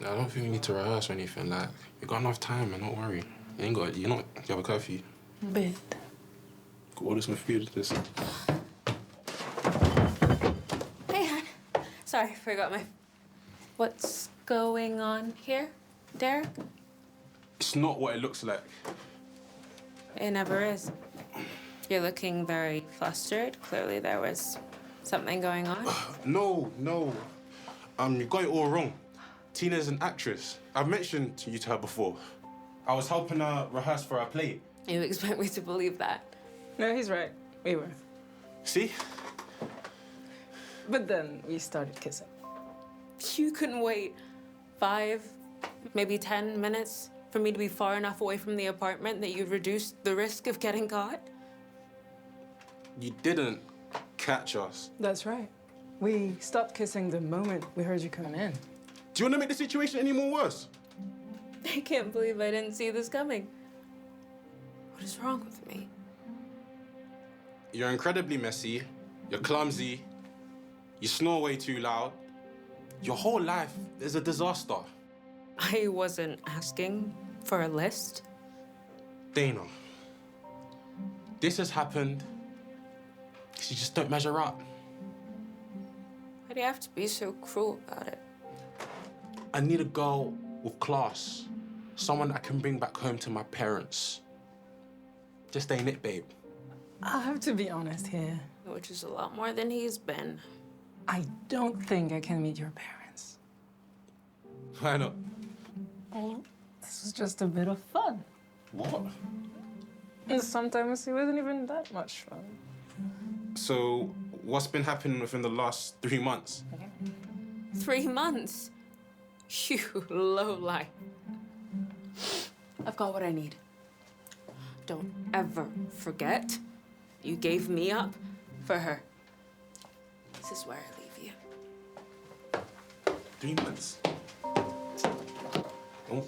I don't think we need to rehearse or anything. Like, we got enough time, man. Don't worry. You have a curfew. Bit. Go order some food. Listen. Hey, hon. Sorry, forgot my... What's going on here, Derek? It's not what it looks like. It never is. You're looking very flustered. Clearly there was something going on. No. You got it all wrong. Tina's an actress. I've mentioned to her before. I was helping her rehearse for her play. You expect me to believe that? No, he's right. We were. See? But then we started kissing. You couldn't wait 5, maybe 10 minutes for me to be far enough away from the apartment that you'd reduce the risk of getting caught? You didn't catch us. That's right. We stopped kissing the moment we heard you come in. Do you want to make the situation any more worse? I can't believe I didn't see this coming. What is wrong with me? You're incredibly messy. You're clumsy. You snore way too loud. Your whole life is a disaster. I wasn't asking for a list. Dana, this has happened because you just don't measure up. Why do you have to be so cruel about it? I need a girl with class. Someone that I can bring back home to my parents. Just ain't it, babe. I have to be honest here. Which is a lot more than he's been. I don't think I can meet your parents. Why not? Well, this was just a bit of fun. What? And sometimes it wasn't even that much fun. So, what's been happening within the last 3 months? 3 months? You lowlife. I've got what I need. Don't ever forget you gave me up for her. This is where I leave you. 3 months? Oh,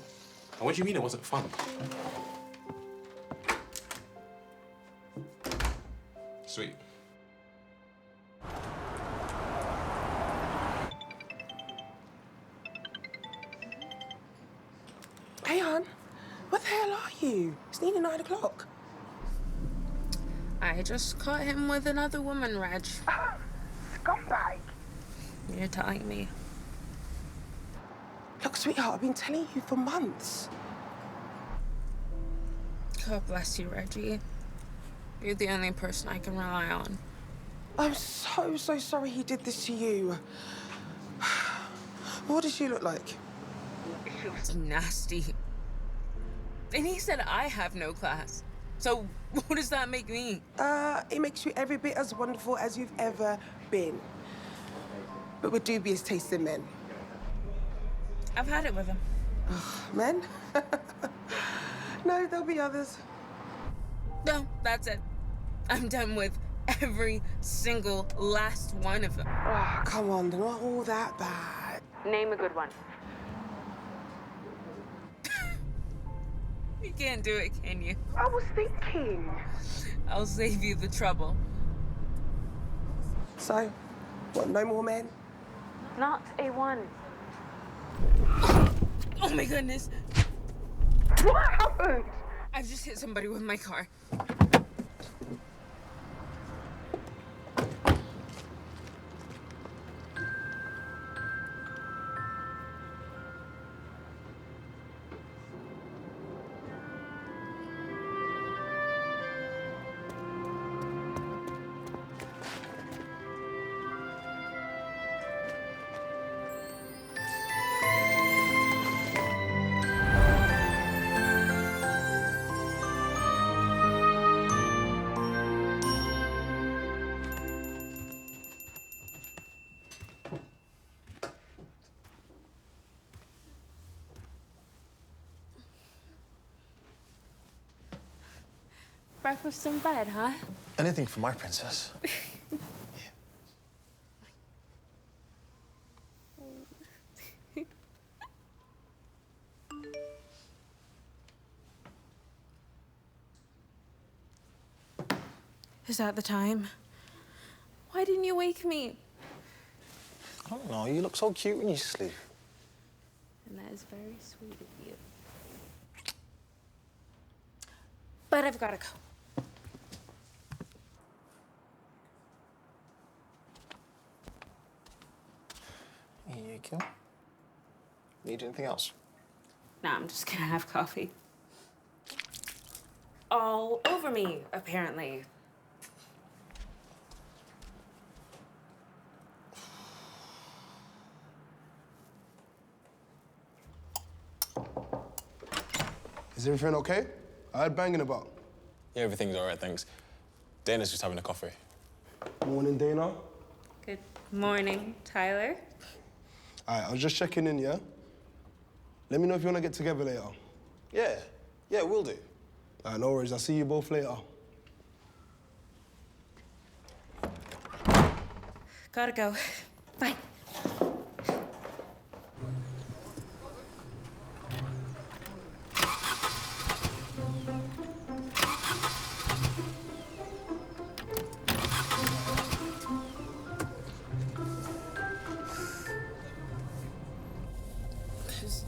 what do you mean it wasn't fun? Sweet. Hey, hon. Where the hell are you? It's nearly 9 o'clock. I just caught him with another woman, Reg. Scumbag. You're telling me. Look, sweetheart, I've been telling you for months. God bless you, Reggie. You're the only person I can rely on. I'm so sorry he did this to you. What does she look like? She was nasty. And he said I have no class. So what does that make me? It makes you every bit as wonderful as you've ever been. But with dubious taste in men. I've had it with him. Men? No, there'll be others. No, that's it. I'm done with every single last one of them. Oh, come on, they're not all that bad. Name a good one. You can't do it, can you? I was thinking. I'll save you the trouble. So, what, no more men? Not a one. Oh my goodness. What happened? I've just hit somebody with my car. Breakfast in bed, huh? Anything for my princess. Is that the time? Why didn't you wake me? I don't know, you look so cute when you sleep. And that is very sweet of you. But I've gotta go. Here you go. Need anything else? Nah, I'm just gonna have coffee. All over me, apparently. Is everything okay? I heard banging about. Yeah, everything's all right, thanks. Dana's just having a coffee. Morning, Dana. All Good morning, Tyler. right, I was just checking in, yeah? Let me know if you want to get together later. Yeah, we'll do. All right, no worries. I'll see you both later. Gotta go. Bye. There's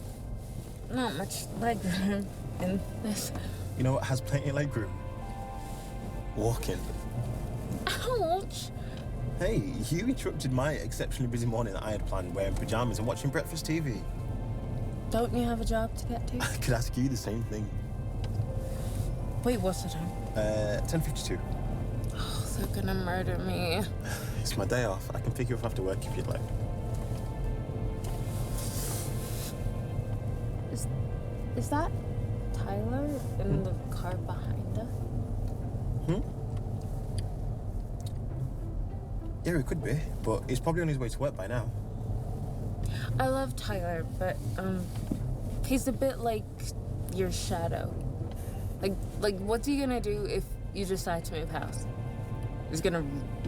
not much leg room in this. You know what has plenty of leg room? Walking. Ouch! Hey, you interrupted my exceptionally busy morning that I had planned wearing pajamas and watching breakfast TV. Don't you have a job to get to? I could ask you the same thing. Wait, what's the time? 10:52. Oh, they're gonna murder me. It's my day off. I can pick you up after work if you'd like. Is that Tyler in the car behind us? Yeah, it could be, but he's probably on his way to work by now. I love Tyler, but he's a bit like your shadow. Like what's he gonna do if you decide to move house? He's gonna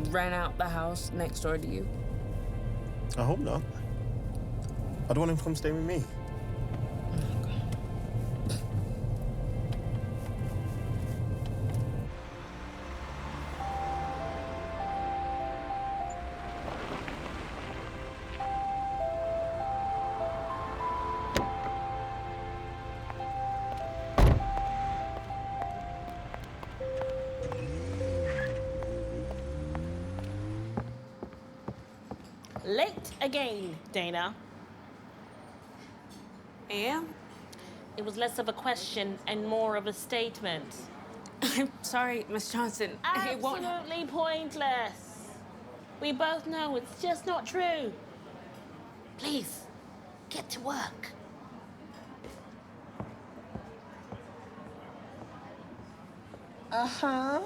rent out the house next door to you? I hope not. I don't want him to come stay with me. Late again, Dana. Am? It was less of a question and more of a statement. I'm sorry, Miss Johnson. It won't. Absolutely pointless. We both know it's just not true. Please, get to work. Uh-huh.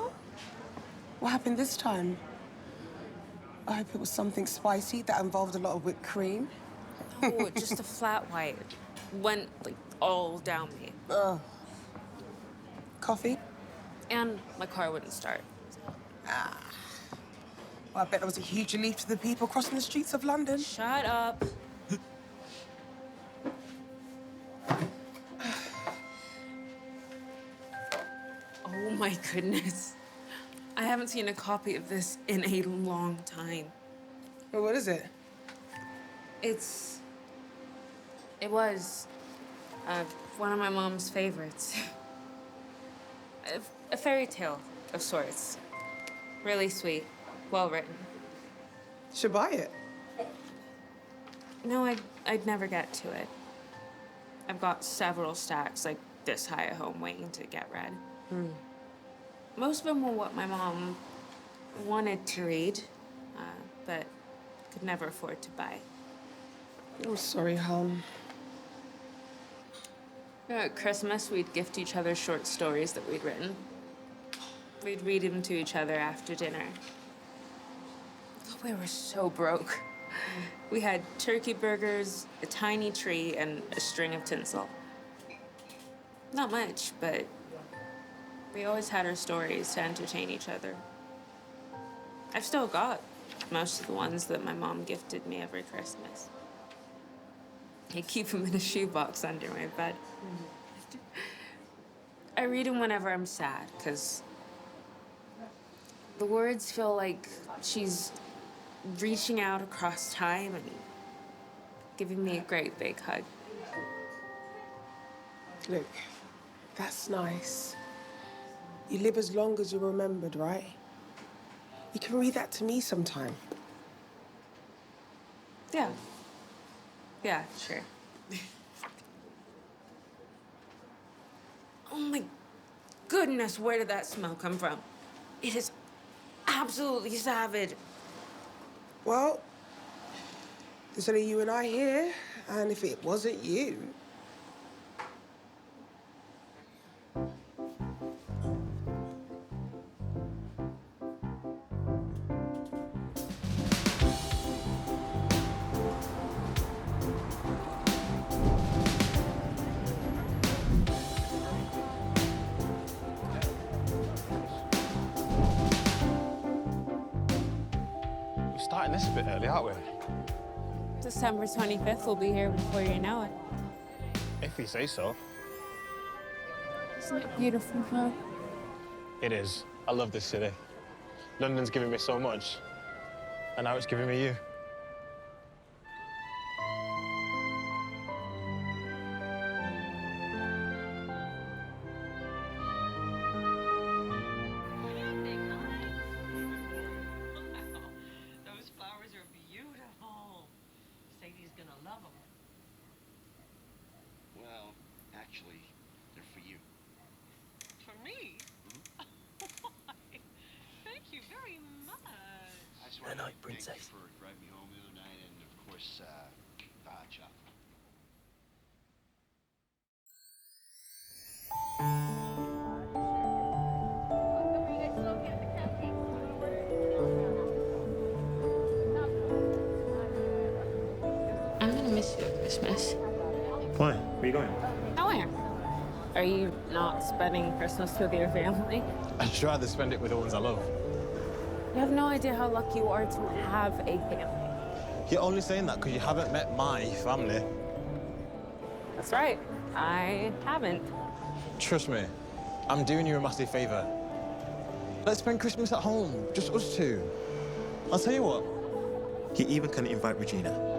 What happened this time? I hope it was something spicy that involved a lot of whipped cream. Oh, just a flat white. Went like all down me. Coffee? And my car wouldn't start. Well, I bet that was a huge relief to the people crossing the streets of London. Shut up. Oh my goodness. I haven't seen a copy of this in a long time. Well, what is it? It was one of my mom's favorites. A fairy tale of sorts. Really sweet, well written. Should buy it. No, I'd never get to it. I've got several stacks like this high at home waiting to get read. Most of them were what my mom wanted to read, but could never afford to buy. Oh, sorry, hon. You know, at Christmas, we'd gift each other short stories that we'd written. We'd read them to each other after dinner. We were so broke. We had turkey burgers, a tiny tree, and a string of tinsel. Not much, but we always had our stories to entertain each other. I've still got most of the ones that my mom gifted me every Christmas. I keep them in a shoebox under my bed. I read them whenever I'm sad, because the words feel like she's reaching out across time and giving me a great big hug. Look, that's nice. You live as long as you're remembered, right? You can read that to me sometime. Yeah. Yeah, sure. Oh my goodness, where did that smell come from? It is absolutely savage. Well, there's only you and I here, and if it wasn't you... We're starting this a bit early, aren't we? December 25th will be here before you know it. If we say so. Isn't it beautiful, huh? It is. I love this city. London's given me so much, and now it's giving me you. Those flowers are beautiful. Sadie's gonna love them. Well, actually, they're for you. For me? Thank you very much. I just want to thank you for driving me home the other night, and of course, the hot chocolate. I'm gonna miss you at Christmas. Why? Where are you going? Nowhere. Are you not spending Christmas with your family? I'd just rather spend it with the ones I love. You have no idea how lucky you are to have a family. You're only saying that because you haven't met my family. That's right. I haven't. Trust me, I'm doing you a massive favour. Let's spend Christmas at home, just us two. I'll tell you what. He even can invite Regina.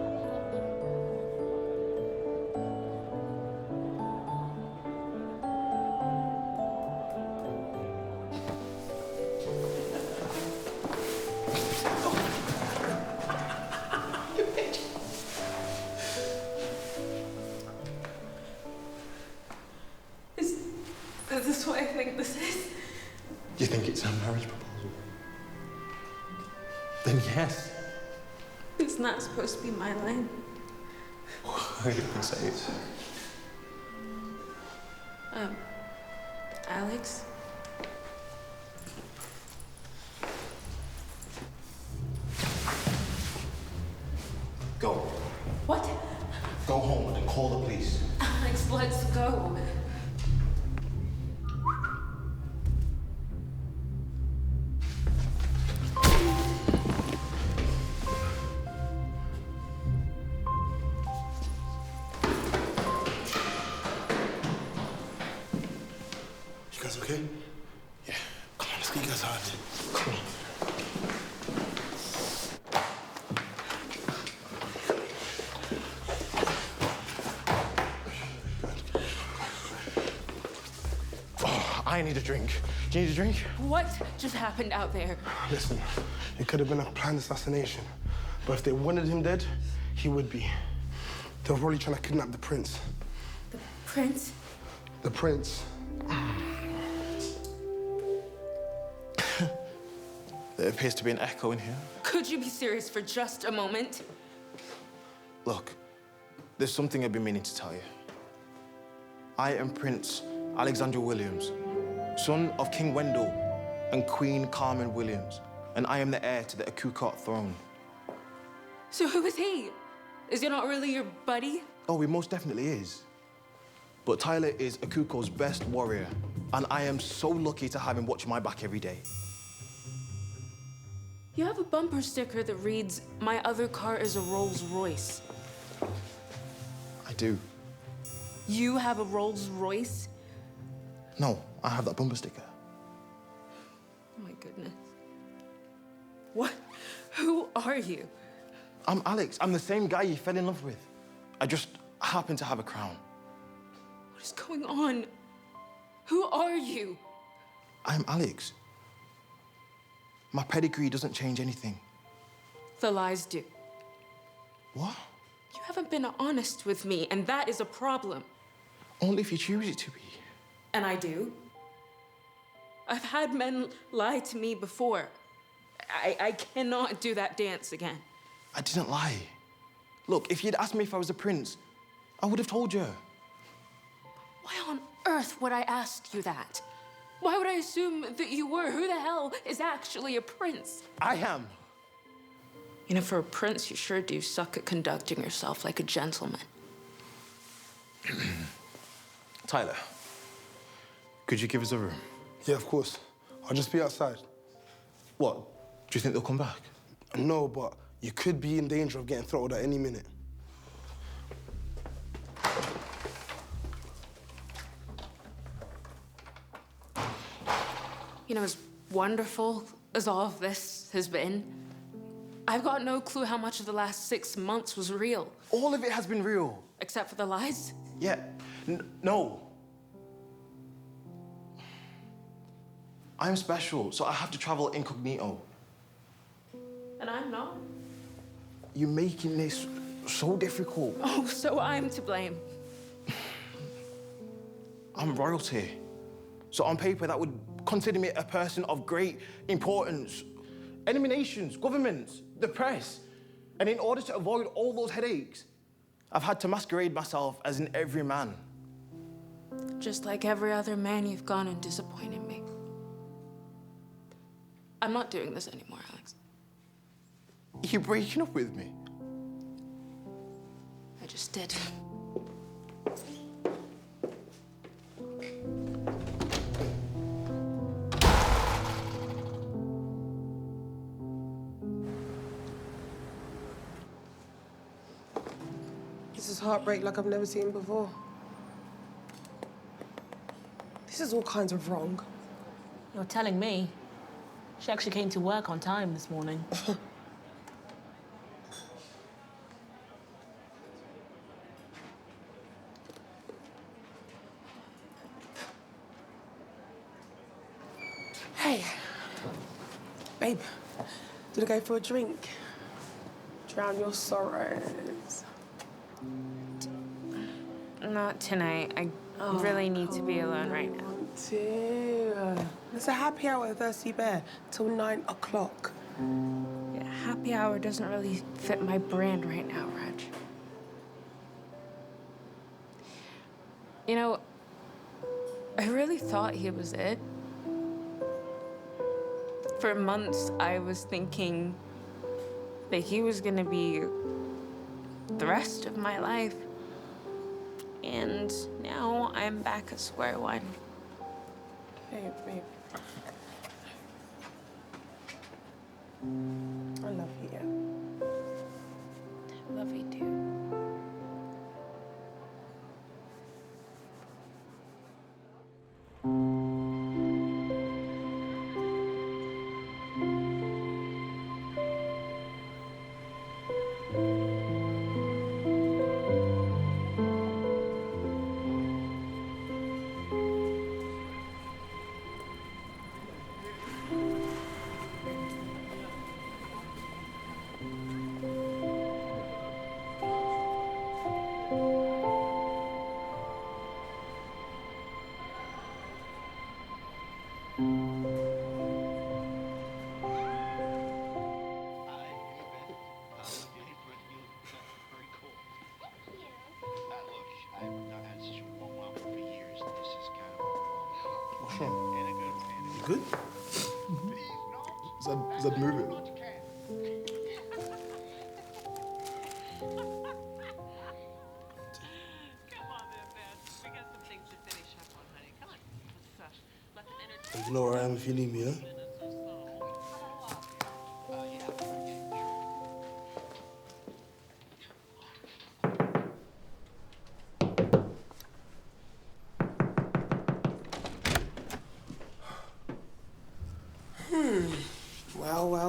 Is this what I think this is? You think it's a marriage proposal? Then yes. Isn't that supposed to be my line? I didn't say it. Alex? Go. What? Go home and call the police. Alex, let's go. You guys okay? Yeah. Come on, let's get you guys out. Come on. Oh, I need a drink. Do you need a drink? What just happened out there? Listen, it could have been a planned assassination. But if they wanted him dead, he would be. They were probably trying to kidnap the prince. The prince? The prince. There appears to be an echo in here. Could you be serious for just a moment? Look, there's something I've been meaning to tell you. I am Prince Alexander Williams, son of King Wendell and Queen Carmen Williams, and I am the heir to the Akukot throne. So who is he? Is he not really your buddy? Oh, he most definitely is. But Tyler is Akukot's best warrior, and I am so lucky to have him watch my back every day. You have a bumper sticker that reads, "My other car is a Rolls Royce." I do. You have a Rolls Royce? No, I have that bumper sticker. Oh my goodness. What? Who are you? I'm Alex. I'm the same guy you fell in love with. I just happen to have a crown. What What is going on? Who are you? I'm Alex. My pedigree doesn't change anything. The lies do. What? You haven't been honest with me, and that is a problem. Only if you choose it to be. And I do. I've had men lie to me before. I cannot do that dance again. I didn't lie. Look, if you'd asked me if I was a prince, I would have told you. Why on earth would I ask you that? Why would I assume that you were? Who the hell is actually a prince? I am. You know, for a prince, you sure do suck at conducting yourself like a gentleman. Tyler, could you give us a room? Yeah, of course. I'll just be outside. What? Do you think they'll come back? No, but you could be in danger of getting throttled at any minute. You know, as wonderful as all of this has been, I've got no clue how much of the last 6 months was real. All of it has been real. Except for the lies? Yeah. No. I'm special, so I have to travel incognito. And I'm not. You're making this so difficult. Oh, so I'm to blame. I'm royalty. So on paper, that would consider me a person of great importance. Enemy nations, governments, the press. And in order to avoid all those headaches, I've had to masquerade myself as an everyman. Just like every other man, you've gone and disappointed me. I'm not doing this anymore, Alex. You're breaking up with me? I just did. This is heartbreak like I've never seen before. This is all kinds of wrong. You're telling me. She actually came to work on time this morning. Hey, babe, did I go for a drink? Drown your sorrows. Not tonight. I really need to be alone right now. There's a happy hour at Thirsty Bear till 9 o'clock. Yeah, happy hour doesn't really fit my brand right now, Reg. You know, I really thought he was it. For months, I was thinking that he was gonna be the rest of my life. And now I'm back at square one. Babe. I love you. I love you too. Good? Is that moving? You know where I am if you need me, huh?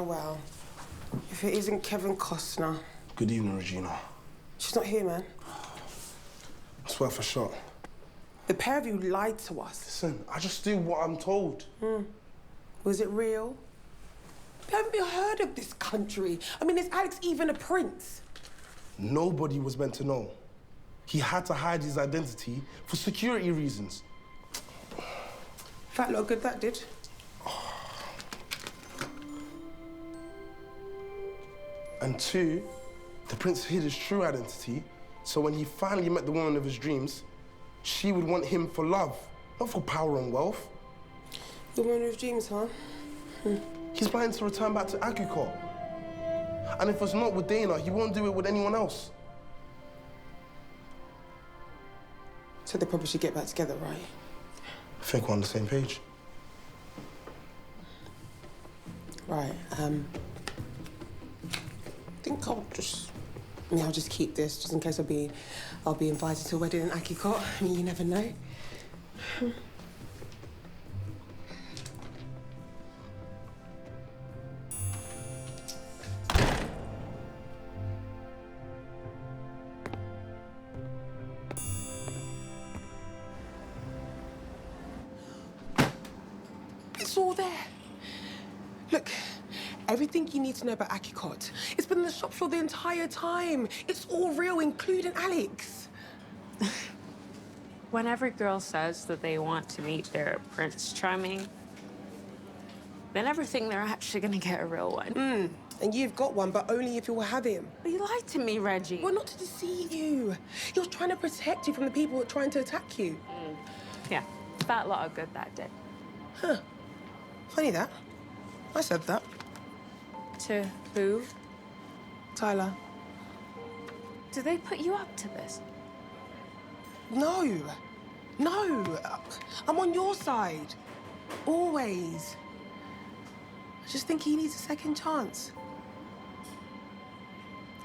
Well. If it isn't Kevin Costner. Good evening, Regina. She's not here, man. It's worth a shot. The pair of you lied to us. Listen, I just do what I'm told. Was it real? Haven't you heard of this country? I mean, is Alex even a prince? Nobody was meant to know. He had to hide his identity for security reasons. Fat lot of good that did. And two, the prince hid his true identity, so when he finally met the woman of his dreams, she would want him for love, not for power and wealth. The woman of dreams, huh? He's planning to return back to Akiko. And if it's not with Dana, he won't do it with anyone else. So they probably should get back together, right? I think we're on the same page. Right, I think I'll just keep this, just in case I'll be invited to a wedding in Akiko. I mean, you never know. It's all there. Look, everything you need to know about Akikot, it's been in the shop floor the entire time. It's all real, including Alex. When every girl says that they want to meet their Prince Charming, they never think they're actually gonna get a real one. And you've got one, but only if you'll have him. But you lied to me, Reggie. Well, not to deceive you. He was trying to protect you from the people who are trying to attack you. Yeah, fat lot of good that did. Huh. Funny that. I said that. To who? Tyler. Did they put you up to this? No. No. I'm on your side. Always. I just think he needs a second chance.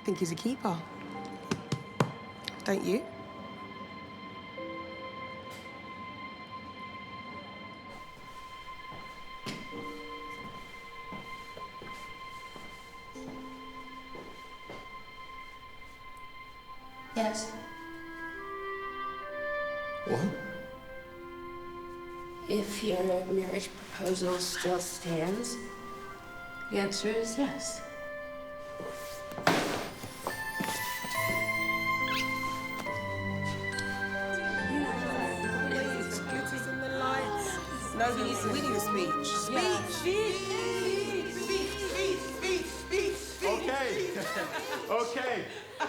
I think he's a keeper. Don't you? Yes. What? If your marriage proposal still stands, the answer is yes. No, we need a speech. Speech!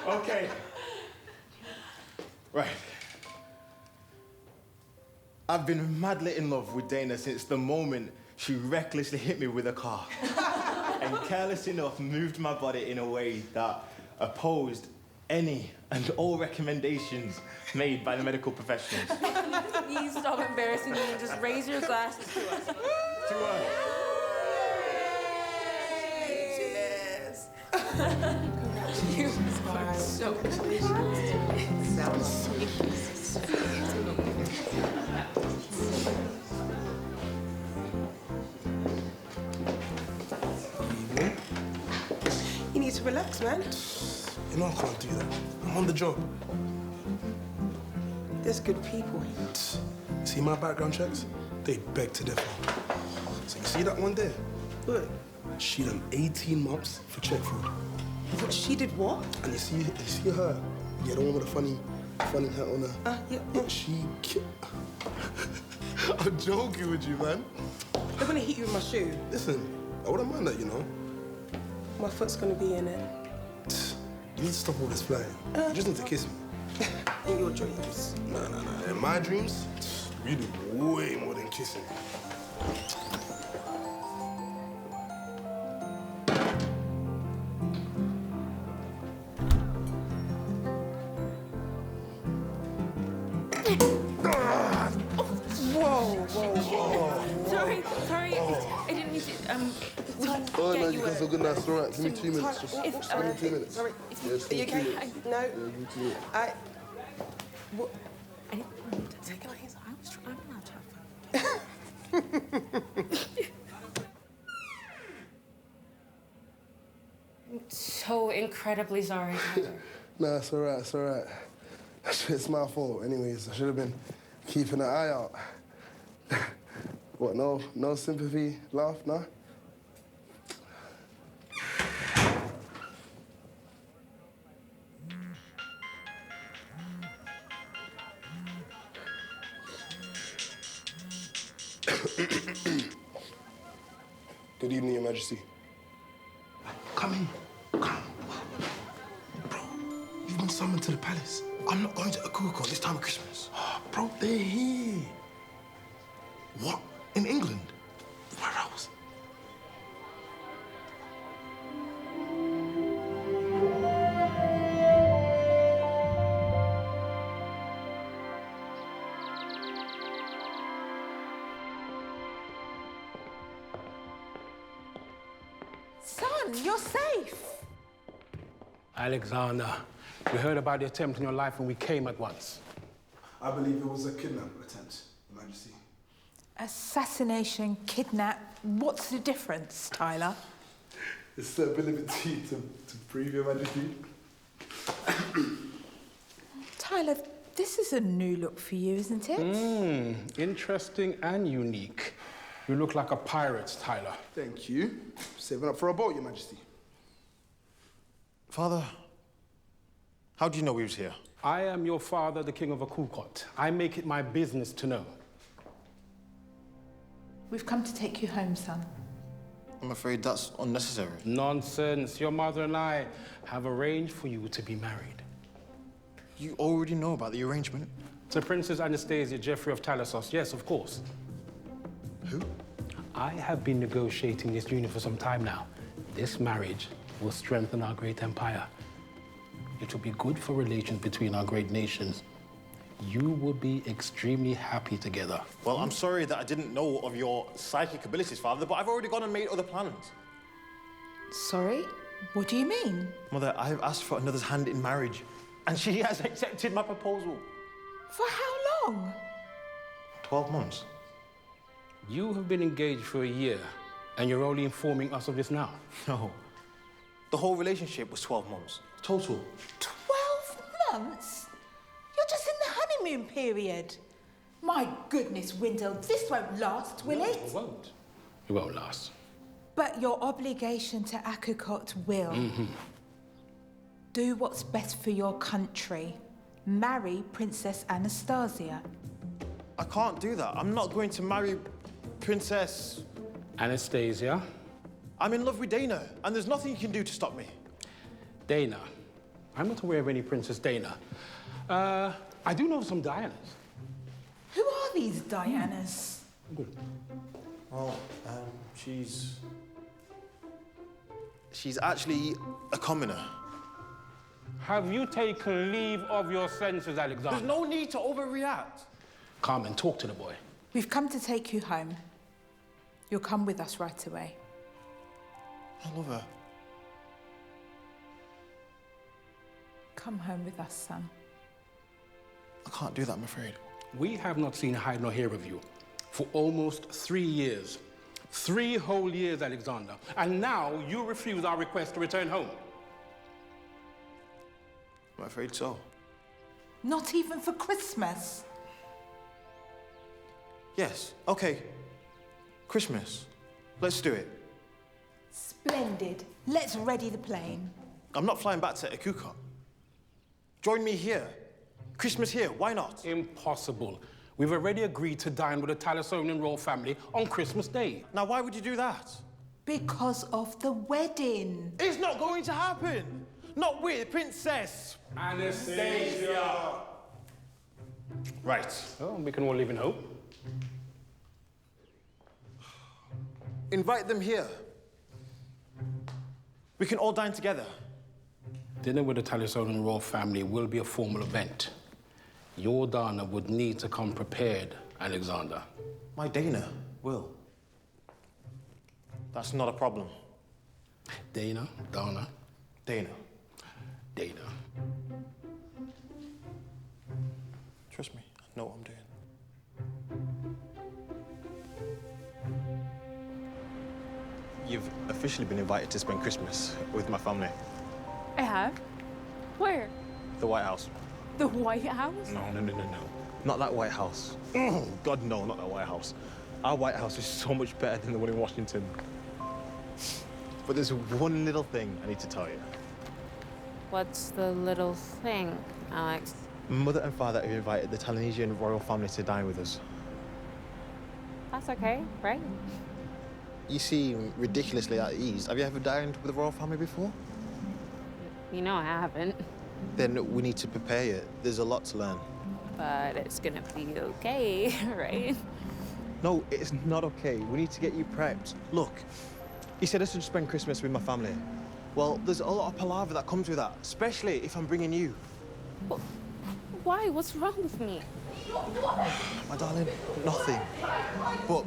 Okay. Right. I've been madly in love with Dana since the moment she recklessly hit me with a car and careless enough moved my body in a way that opposed any and all recommendations made by the medical professionals. Please stop embarrassing me and just raise your glasses to us. To her. Cheers! You are so That was sweet. You need to relax, man. You know I can't do that. I'm on the job. There's good people. See my background checks? They beg to differ. So you see that one there? What? She done 18 months for check fraud. But she did what? And you see her? Yeah, the one with the funny hat on her. Yeah. She... I'm joking with you, man. They're gonna hit you with my shoe. Listen, I wouldn't mind that, you know. My foot's gonna be in it. You need to stop all this flying. You just need to kiss me. In your dreams. No. In my dreams, you do way more than kissing. Whoa. Sorry. I didn't mean to. Oh, no, you guys are good now. It's all right. Give me 2 minutes. Just give me 2 minutes. Sorry. Yeah, just Are you give me 2 okay? minutes. No. Yeah, give me 2 minutes. What? I didn't mean to take it like I was trying not to have fun. I'm so incredibly sorry, Tyler. Nah, it's all right. It's my fault. Anyways, I should have been Keeping an eye out. What, no sympathy, laugh, nah? Good evening, Your Majesty. Come in. Come. Bro, you've been summoned to the palace. I'm not going to Akuko this time of Christmas. Bro, they're here. What? In England? Where else? Son, you're safe. Alexander, we heard about the attempt on your life and we came at once. I believe it was a kidnap attempt, Your Majesty. Assassination, kidnap. What's the difference, Tyler? It's the ability to breathe, Your Majesty. Tyler, this is a new look for you, isn't it? Interesting and unique. You look like a pirate, Tyler. Thank you. Saving up for a boat, Your Majesty. Father, how do you know we was here? I am your father, the King of Akukot. I make it my business to know. We've come to take you home, son. I'm afraid that's unnecessary. Nonsense. Your mother and I have arranged for you to be married. You already know about the arrangement. To Princess Anastasia Jeffrey of Talassos, yes, of course. Who? I have been negotiating this union for some time now. This marriage will strengthen our great empire. It will be good for relations between our great nations. You will be extremely happy together. Well, I'm sorry that I didn't know of your psychic abilities, Father, but I've already gone and made other plans. Sorry? What do you mean? Mother, I have asked for another's hand in marriage, and she has accepted my proposal. For how long? 12 months. You have been engaged for a year, and you're only informing us of this now. No. The whole relationship was 12 months. Total. 12 months? You're just in the honeymoon period. My goodness, Wendell, this won't last, will it? It won't. It won't last. But your obligation to Akukot will. Do what's best for your country. Marry Princess Anastasia. I can't do that. I'm not going to marry Princess... Anastasia? I'm in love with Dana, and there's nothing you can do to stop me. Dana. I'm not aware of any Princess Dana. I do know some Dianas. Who are these Dianas? Good. Well, she's actually a commoner. Have you taken leave of your senses, Alexander? There's no need to overreact. Come and talk to the boy. We've come to take you home. You'll come with us right away. I love her. Come home with us, son. I can't do that, I'm afraid. We have not seen hide nor hear of you for almost 3 years. 3 whole years, Alexander. And now you refuse our request to return home. I'm afraid so. Not even for Christmas? Yes, okay. Christmas. Let's do it. Splendid. Let's ready the plane. I'm not flying back to Akukot. Join me here. Christmas here, why not? Impossible. We've already agreed to dine with the Talasonian royal family on Christmas Day. Now, why would you do that? Because of the wedding. It's not going to happen. Not with Princess Anastasia. Right. Oh, we can all live in hope. Invite them here. We can all dine together. Dinner with the Talasonian royal family will be a formal event. Your Dana would need to come prepared, Alexander. My Dana will. That's not a problem. Dana, Dana. Dana. Dana. Trust me, I know what I'm doing. You've officially been invited to spend Christmas with my family. I have? Where? The White House. The White House? No. Not that White House. God, no, not that White House. Our White House is so much better than the one in Washington. But there's one little thing I need to tell you. What's the little thing, Alex? Mother and father have invited the Talanesian royal family to dine with us. That's okay, right? You seem ridiculously at ease. Have you ever dined with the royal family before? You know I haven't. Then we need to prepare you. There's a lot to learn. But it's gonna be okay, right? No, it's not okay. We need to get you prepped. Look, you said I should spend Christmas with my family. Well, there's a lot of palaver that comes with that, especially if I'm bringing you. Why? What's wrong with me? My darling, nothing. But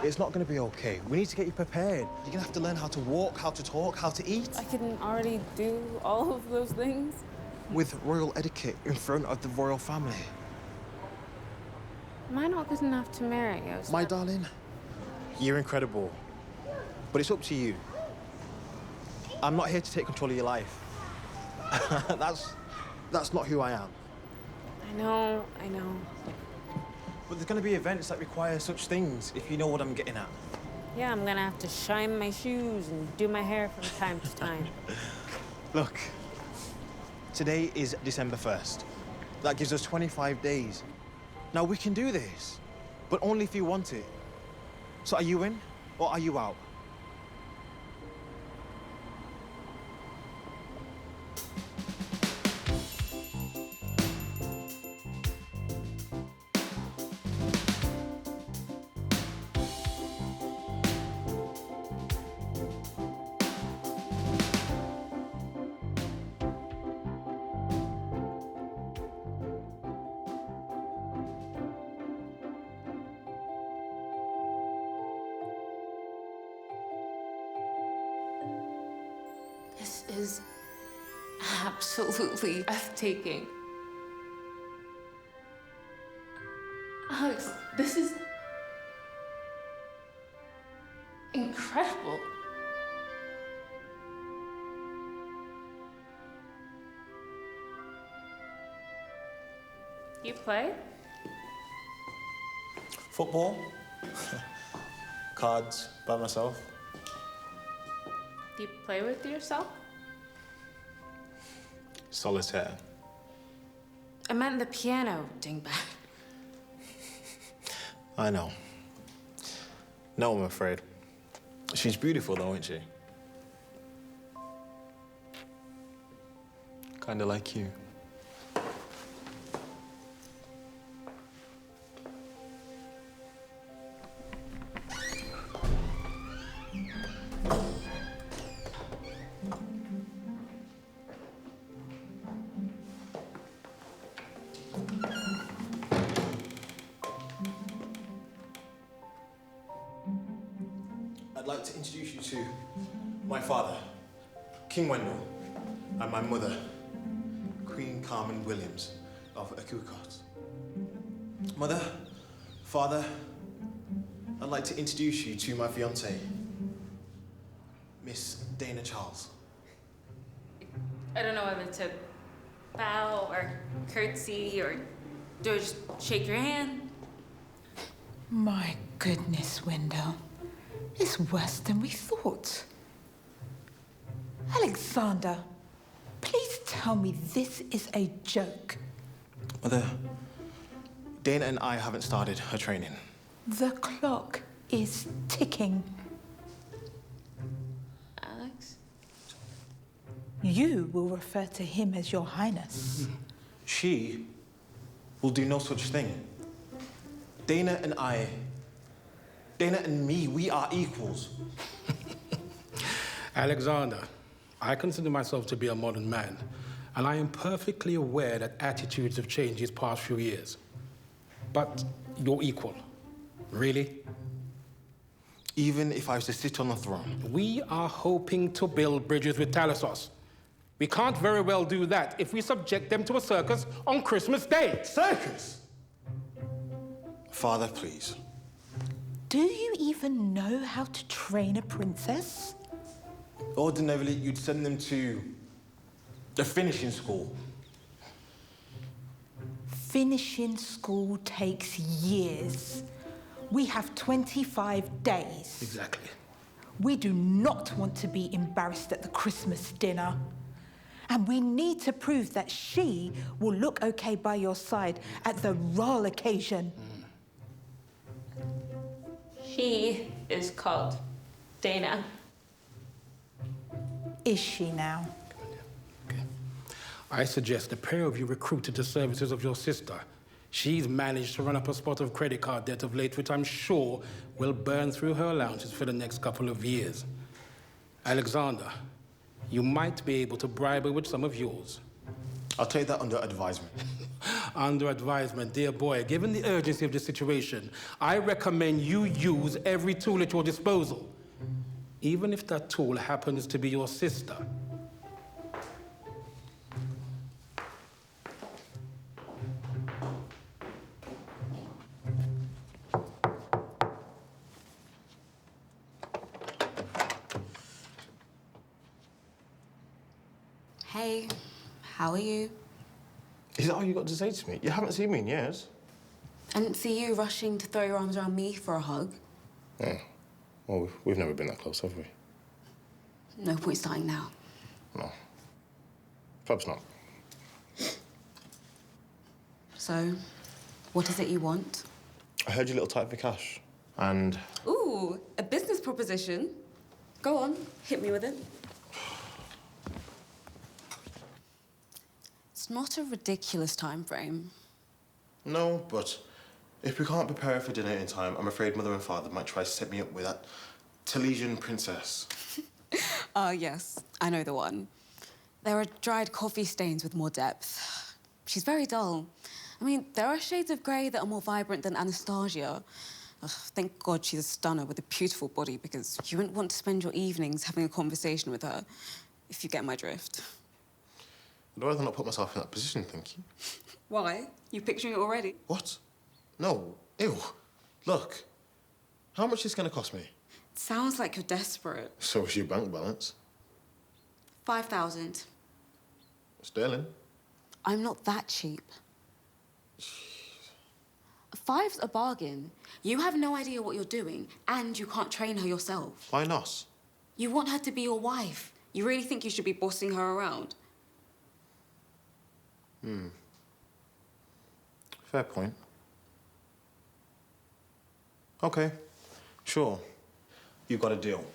it's not going to be okay. We need to get you prepared. You're going to have to learn how to walk, how to talk, how to eat. I can already do all of those things. With royal etiquette in front of the royal family. Am I not good enough to marry you? My darling, you're incredible. But it's up to you. I'm not here to take control of your life. That's not who I am. I know. But there's going to be events that require such things, if you know what I'm getting at. Yeah, I'm gonna have to shine my shoes and do my hair from time to time. Look, today is December 1st. That gives us 25 days. Now, we can do this, but only if you want it. So are you in, or are you out? This is absolutely breathtaking. Alex, this is incredible. You play? Football, cards by myself. Do you play with yourself? Solitaire. I meant the piano, dingbat. I know. No, I'm afraid. She's beautiful, though, isn't she? Kinda like you. I'd like to introduce you to my father, King Wendell, and my mother, Queen Carmen Williams of Etiquette. Mother, father, I'd like to introduce you to my fiancée, Miss Dana Charles. I don't know whether to bow or curtsy or do I just shake your hand? My goodness, Wendell. It's worse than we thought. Alexander, please tell me this is a joke. Mother, Dana and I haven't started her training. The clock is ticking. Alex? You will refer to him as Your Highness. She will do no such thing. Dana and me, we are equals. Alexander, I consider myself to be a modern man, and I am perfectly aware that attitudes have changed these past few years. But you're equal. Really? Even if I was to sit on the throne? We are hoping to build bridges with Talassos. We can't very well do that if we subject them to a circus on Christmas Day. Circus? Father, please. Do you even know how to train a princess? Ordinarily, you'd send them to the finishing school. Finishing school takes years. We have 25 days. Exactly. We do not want to be embarrassed at the Christmas dinner. And we need to prove that she will look okay by your side at the royal occasion. She is called Dana. Is she now? I suggest the pair of you recruit to the services of your sister. She's managed to run up a spot of credit card debt of late, which I'm sure will burn through her allowances for the next couple of years. Alexander, you might be able to bribe her with some of yours. I'll take that under advisement. Under advisement, dear boy, given the urgency of the situation, I recommend you use every tool at your disposal, even if that tool happens to be your sister. Hey, how are you? Is that all you got to say to me? You haven't seen me in years. I didn't see you rushing to throw your arms around me for a hug. Yeah. Well, we've never been that close, have we? No point starting now. No. Perhaps not. So, what is it you want? I heard you're a little tight for cash. And Ooh, a business proposition. Go on, hit me with it. It's not a ridiculous time frame. no, but if we can't prepare for dinner in time, I'm afraid Mother and Father might try to set me up with that Talesian princess. Yes, I know the one. There are dried coffee stains with more depth. She's very dull. I mean, there are shades of grey that are more vibrant than Anastasia. Ugh, thank God she's a stunner with a beautiful body, because you wouldn't want to spend your evenings having a conversation with her, if you get my drift. I'd rather not put myself in that position, thank you. Why? You picturing it already? What? No. Ew. Look. How much is this going to cost me? It sounds like you're desperate. So is your bank balance. 5,000. Sterling. I'm not that cheap. Five's a bargain. You have no idea what you're doing, and you can't train her yourself. Why not? You want her to be your wife. You really think you should be bossing her around? Fair point. Okay. Sure. You've got a deal.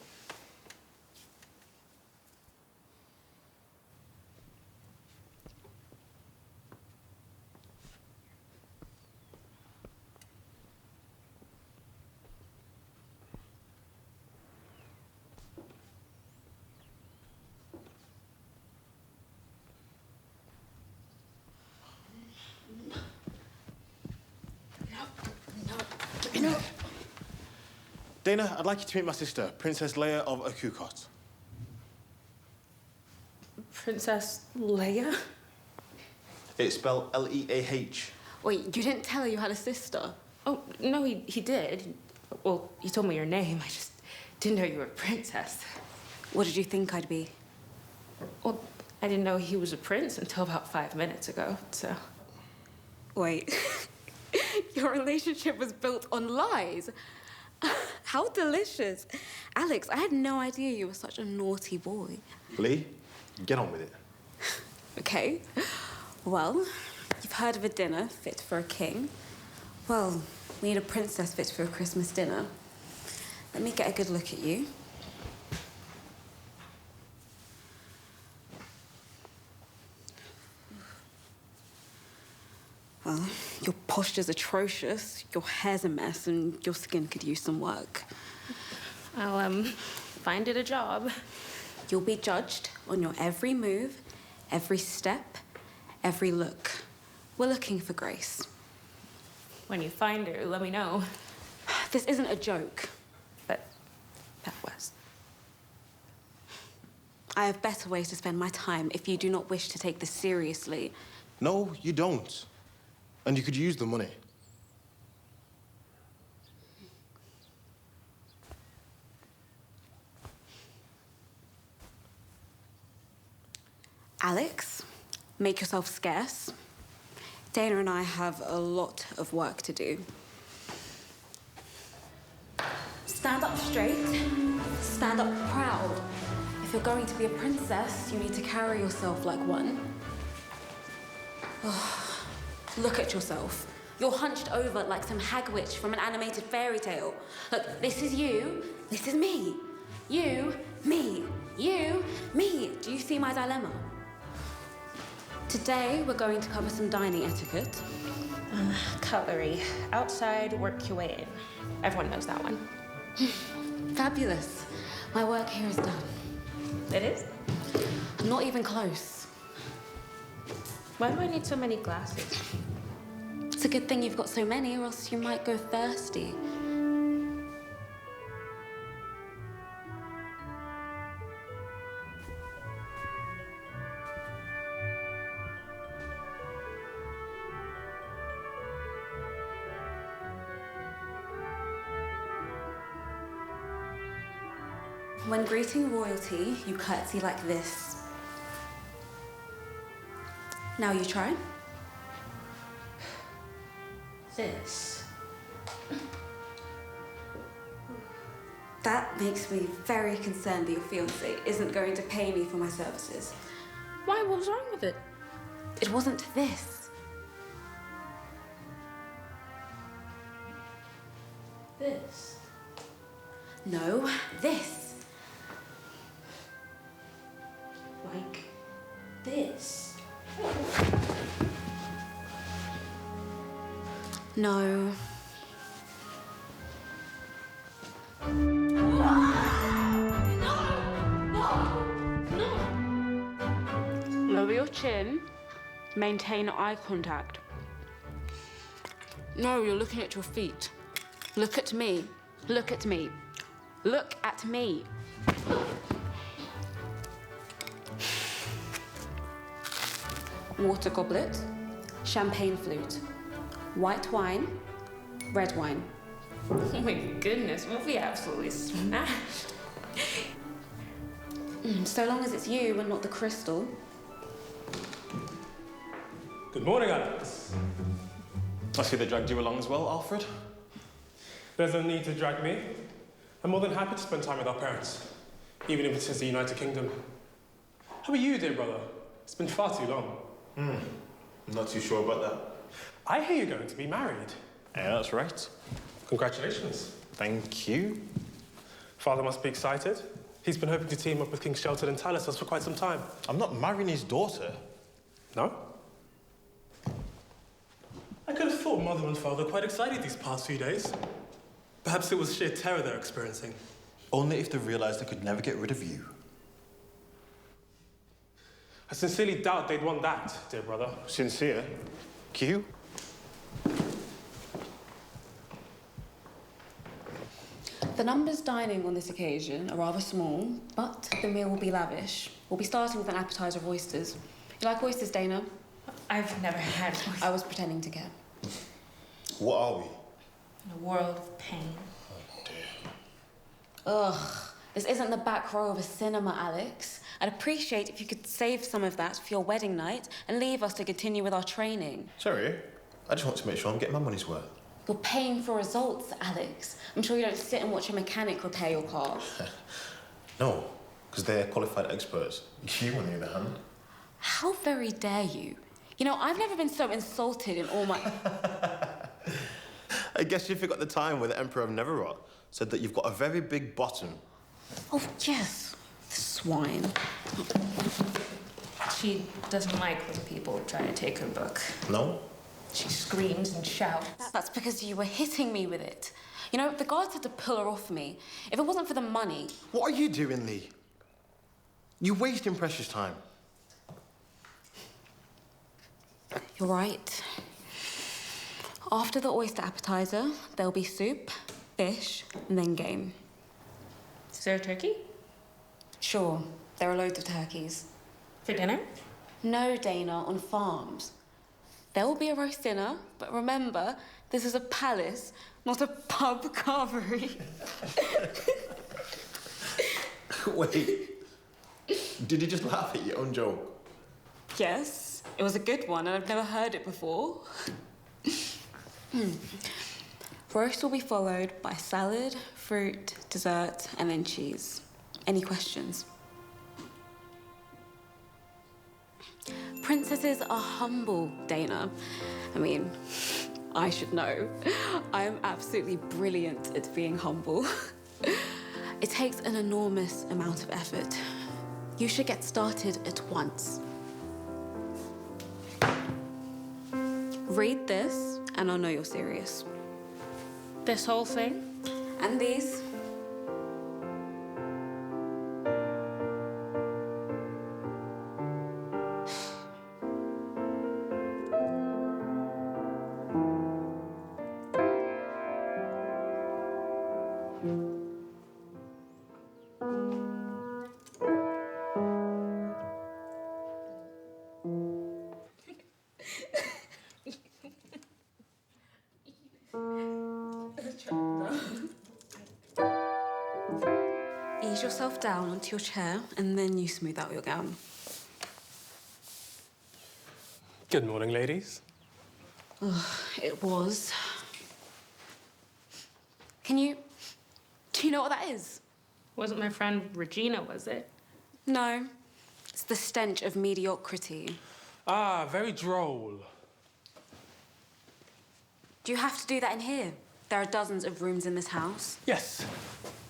No. Dana, I'd like you to meet my sister, Princess Leia of Akukot. Princess Leia? It's spelled L-E-A-H. Wait, you didn't tell her you had a sister? Oh, no, he did. Well, you told me your name. I just didn't know you were a princess. What did you think I'd be? Well, I didn't know he was a prince until about 5 minutes ago, so... Wait. Your relationship was built on lies. How delicious. Alex, I had no idea you were such a naughty boy. Lee, get on with it. Okay. Well, you've heard of a dinner fit for a king. Well, we need a princess fit for a Christmas dinner. Let me get a good look at you. Well, your posture's atrocious, your hair's a mess, and your skin could use some work. I'll, find it a job. You'll be judged on your every move, every step, every look. We're looking for Grace. When you find her, let me know. This isn't a joke. But that was. I have better ways to spend my time if you do not wish to take this seriously. No, you don't. And you could use the money. Alex, make yourself scarce. Dana and I have a lot of work to do. Stand up straight, stand up proud. If you're going to be a princess, you need to carry yourself like one. Oh, look at yourself. You're hunched over like some hag witch from an animated fairy tale. Look, this is you, this is me. You, me, you, me. Do you see my dilemma? Today, we're going to cover some dining etiquette. Cutlery. Outside, work your way in. Everyone knows that one. Fabulous. My work here is done. It is? I'm not even close. Why do I need so many glasses? It's a good thing you've got so many, or else you might go thirsty. When greeting royalty, you curtsy like this. Now you try. This. That makes me very concerned that your fiancé isn't going to pay me for my services. Why? What was wrong with it? It wasn't this. This. No, this. Like this. No. Lower your chin. Maintain eye contact. No, you're looking at your feet. Look at me. Look at me. Look at me. Water goblet, champagne flute, white wine, red wine. Oh my goodness, we'll be absolutely smashed. So long as it's you and not the crystal. Good morning, Alex. I see they dragged you along as well, Alfred. There's no need to drag me. I'm more than happy to spend time with our parents, even if it is the United Kingdom. How are you, dear brother? It's been far too long. I'm not too sure about that. I hear you're going to be married. Yeah, that's right. Congratulations. Thank you. Father must be excited. He's been hoping to team up with King Shelton and Talis for quite some time. I'm not marrying his daughter. No? I could have thought Mother and Father quite excited these past few days. Perhaps it was sheer terror they're experiencing. Only if they realised they could never get rid of you. I sincerely doubt they'd want that, dear brother. Sincere? Q? The numbers dining on this occasion are rather small, but the meal will be lavish. We'll be starting with an appetizer of oysters. You like oysters, Dana? I've never had oysters. I was pretending to get. What are we? In a world of pain. Oh, dear. Ugh, this isn't the back row of a cinema, Alex. I'd appreciate if you could save some of that for your wedding night and leave us to continue with our training. Sorry, I just want to make sure I'm getting my money's worth. You're paying for results, Alex. I'm sure you don't sit and watch a mechanic repair your car. No, because they're qualified experts. You, on the other hand. How very dare you? You know, I've never been so insulted in all my... I guess you forgot the time where the Emperor of Neverrot said that you've got a very big bottom. Oh, yes. Swine. She doesn't like when people try to take her book. No? She screams and shouts. That's because you were hitting me with it. You know, the guards had to pull her off me. If it wasn't for the money... What are you doing, Lee? You're wasting precious time. You're right. After the oyster appetizer, there'll be soup, fish, and then game. Is there a turkey? Sure. There are loads of turkeys. For dinner? No, Dana, on farms. There will be a roast dinner, but remember, this is a palace, not a pub carvery. Wait. Did you just laugh at your own joke? Yes. It was a good one, and I've never heard it before. Roast will be followed by salad, fruit, dessert, and then cheese. Any questions? Princesses are humble, Dana. I mean, I should know. I am absolutely brilliant at being humble. It takes an enormous amount of effort. You should get started at once. Read this, and I'll know you're serious. This whole thing? And these. Ease yourself down onto your chair, and then you smooth out your gown. Good morning, ladies. It was. Do you know what that is? Wasn't my friend Regina, was it? No. It's the stench of mediocrity. Ah, very droll. Do you have to do that in here? There are dozens of rooms in this house. Yes,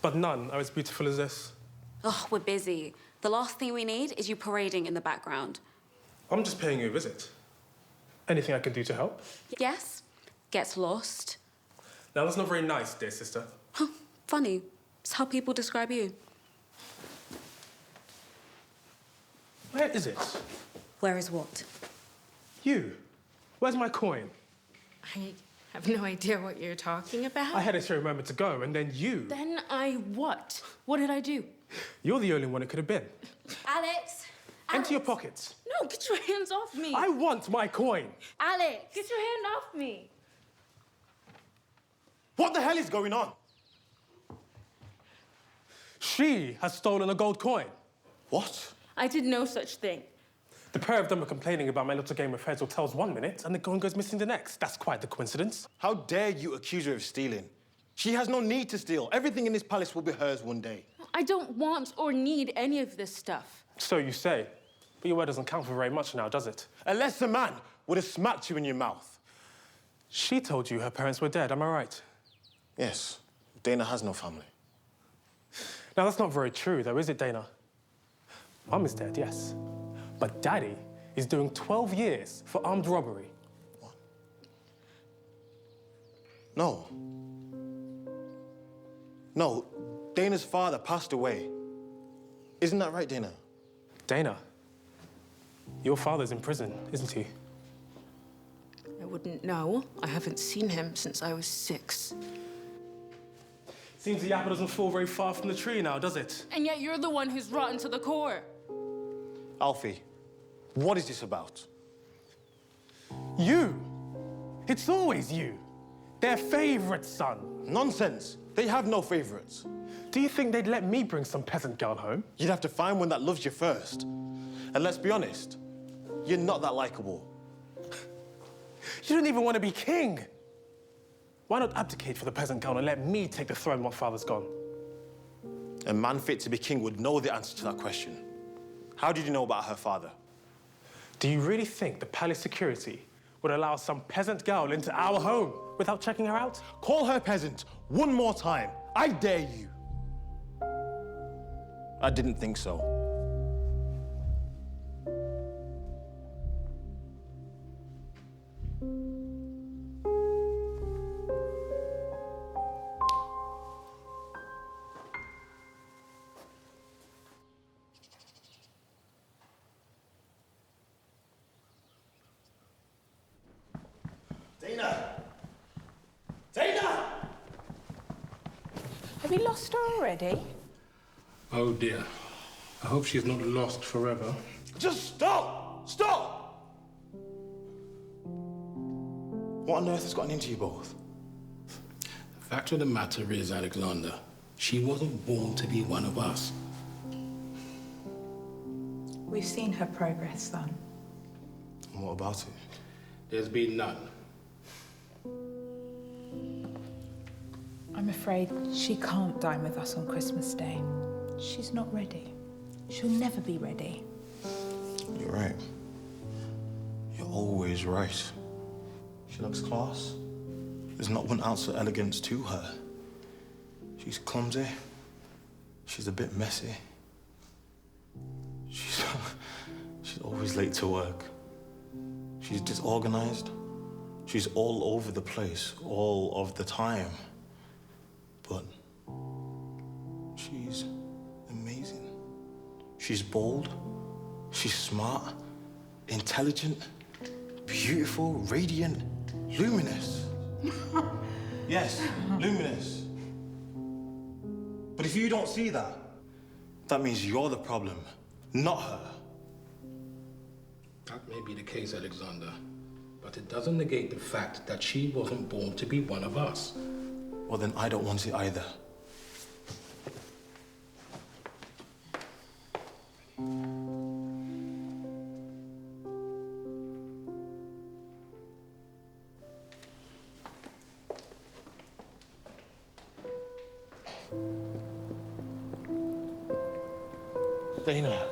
but none are as beautiful as this. Oh, we're busy. The last thing we need is you parading in the background. I'm just paying you a visit. Anything I can do to help? Yes? Gets lost. Now, that's not very nice, dear sister. Huh, funny. It's how people describe you. Where is it? Where is what? You. Where's my coin? I have no idea what you're talking about. I had it here a moment ago, and then you. Then I what? What did I do? You're the only one it could have been. Alex! Empty your pockets. No, get your hands off me. I want my coin. Alex, get your hand off me. What the hell is going on? She has stolen a gold coin. What? I did no such thing. The pair of them are complaining about my little game of heads or tails 1 minute, and the coin goes missing the next. That's quite the coincidence. How dare you accuse her of stealing? She has no need to steal. Everything in this palace will be hers one day. I don't want or need any of this stuff. So you say. But your word doesn't count for very much now, does it? Unless the man would have smacked you in your mouth. She told you her parents were dead, am I right? Yes. Dana has no family. Now, that's not very true, though, is it, Dana? Mum is dead, yes. But Daddy is doing 12 years for armed robbery. What? No. No, Dana's father passed away. Isn't that right, Dana? Dana, your father's in prison, isn't he? I wouldn't know. I haven't seen him since I was 6. Seems the apple doesn't fall very far from the tree now, does it? And yet you're the one who's rotten to the core. Alfie, what is this about? You. It's always you. Their favorite son. Nonsense. They have no favorites. Do you think they'd let me bring some peasant girl home? You'd have to find one that loves you first. And let's be honest, you're not that likable. You don't even want to be king. Why not abdicate for the peasant girl and let me take the throne once father's gone? A man fit to be king would know the answer to that question. How did you know about her father? Do you really think the palace security would allow some peasant girl into our home without checking her out? Call her peasant one more time. I dare you. I didn't think so. Dana! Dana! Have you lost her already? Oh dear. I hope she's not lost forever. Just stop! Stop! What on earth has gotten into you both? The fact of the matter is, Alexander, she wasn't born to be one of us. We've seen her progress, son. And what about it? There's been none. I'm afraid she can't dine with us on Christmas Day. She's not ready. She'll never be ready. You're right. You're always right. She looks class. There's not one ounce of elegance to her. She's clumsy. She's a bit messy. She's always late to work. She's disorganized. She's all over the place, all of the time. But she's amazing. She's bold. She's smart, intelligent, beautiful, radiant, luminous. Yes, luminous. But if you don't see that, that means you're the problem, not her. That may be the case, Alexander, but it doesn't negate the fact that she wasn't born to be one of us. Well, then I don't want it either. Dana.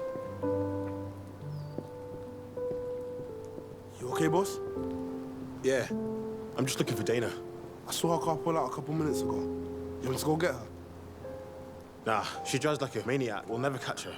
You okay, boss? Yeah, I'm just looking for Dana. I saw her car pull out a couple minutes ago. You want to go get her? Nah, she drives like a maniac. We'll never catch her.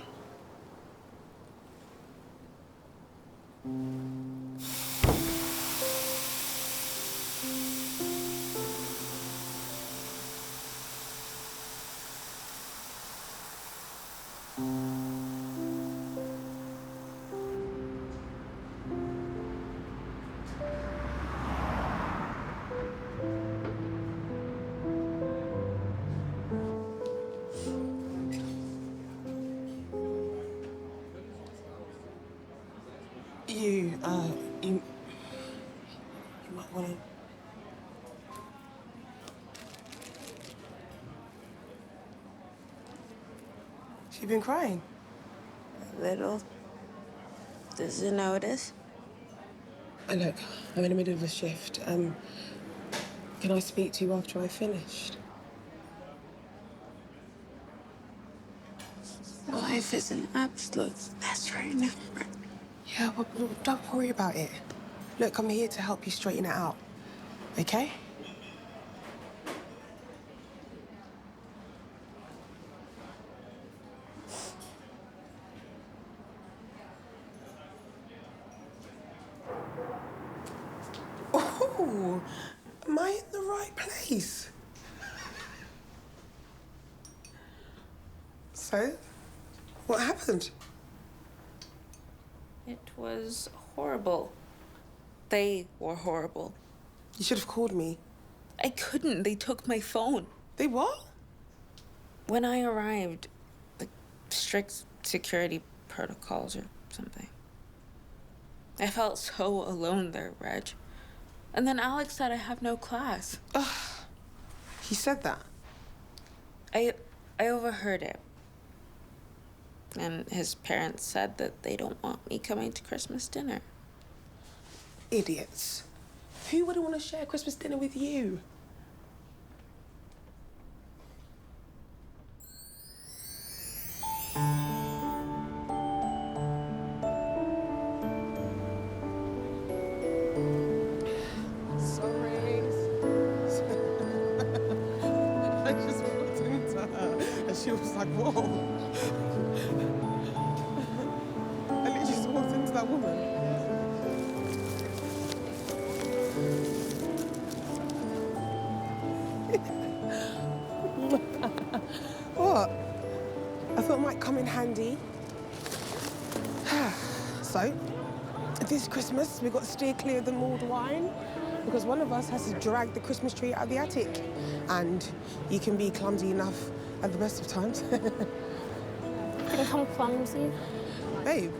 You might want to... She been crying? A little. Does it notice? Look, I'm in the middle of a shift. Can I speak to you after I've finished? Life is an absolute mess right now. Yeah, well, don't worry about it. Look, I'm here to help you straighten it out, okay? Oh, am I in the right place? So, what happened? It was horrible. They were horrible. You should have called me. I couldn't. They took my phone. They what? When I arrived, like strict security protocols or something. I felt so alone there, Reg. And then Alex said I have no class. Ugh. He said that? I overheard it. And his parents said that they don't want me coming to Christmas dinner. Idiots. Who wouldn't want to share Christmas dinner with you? Sorry. I just walked into her and she was like, whoa. I literally just walked into that woman. What? I thought it might come in handy. So, this Christmas, we've got to steer clear of the mulled wine because one of us has to drag the Christmas tree out of the attic. And you can be clumsy enough at the best of times. Think I'm clumsy? Babe,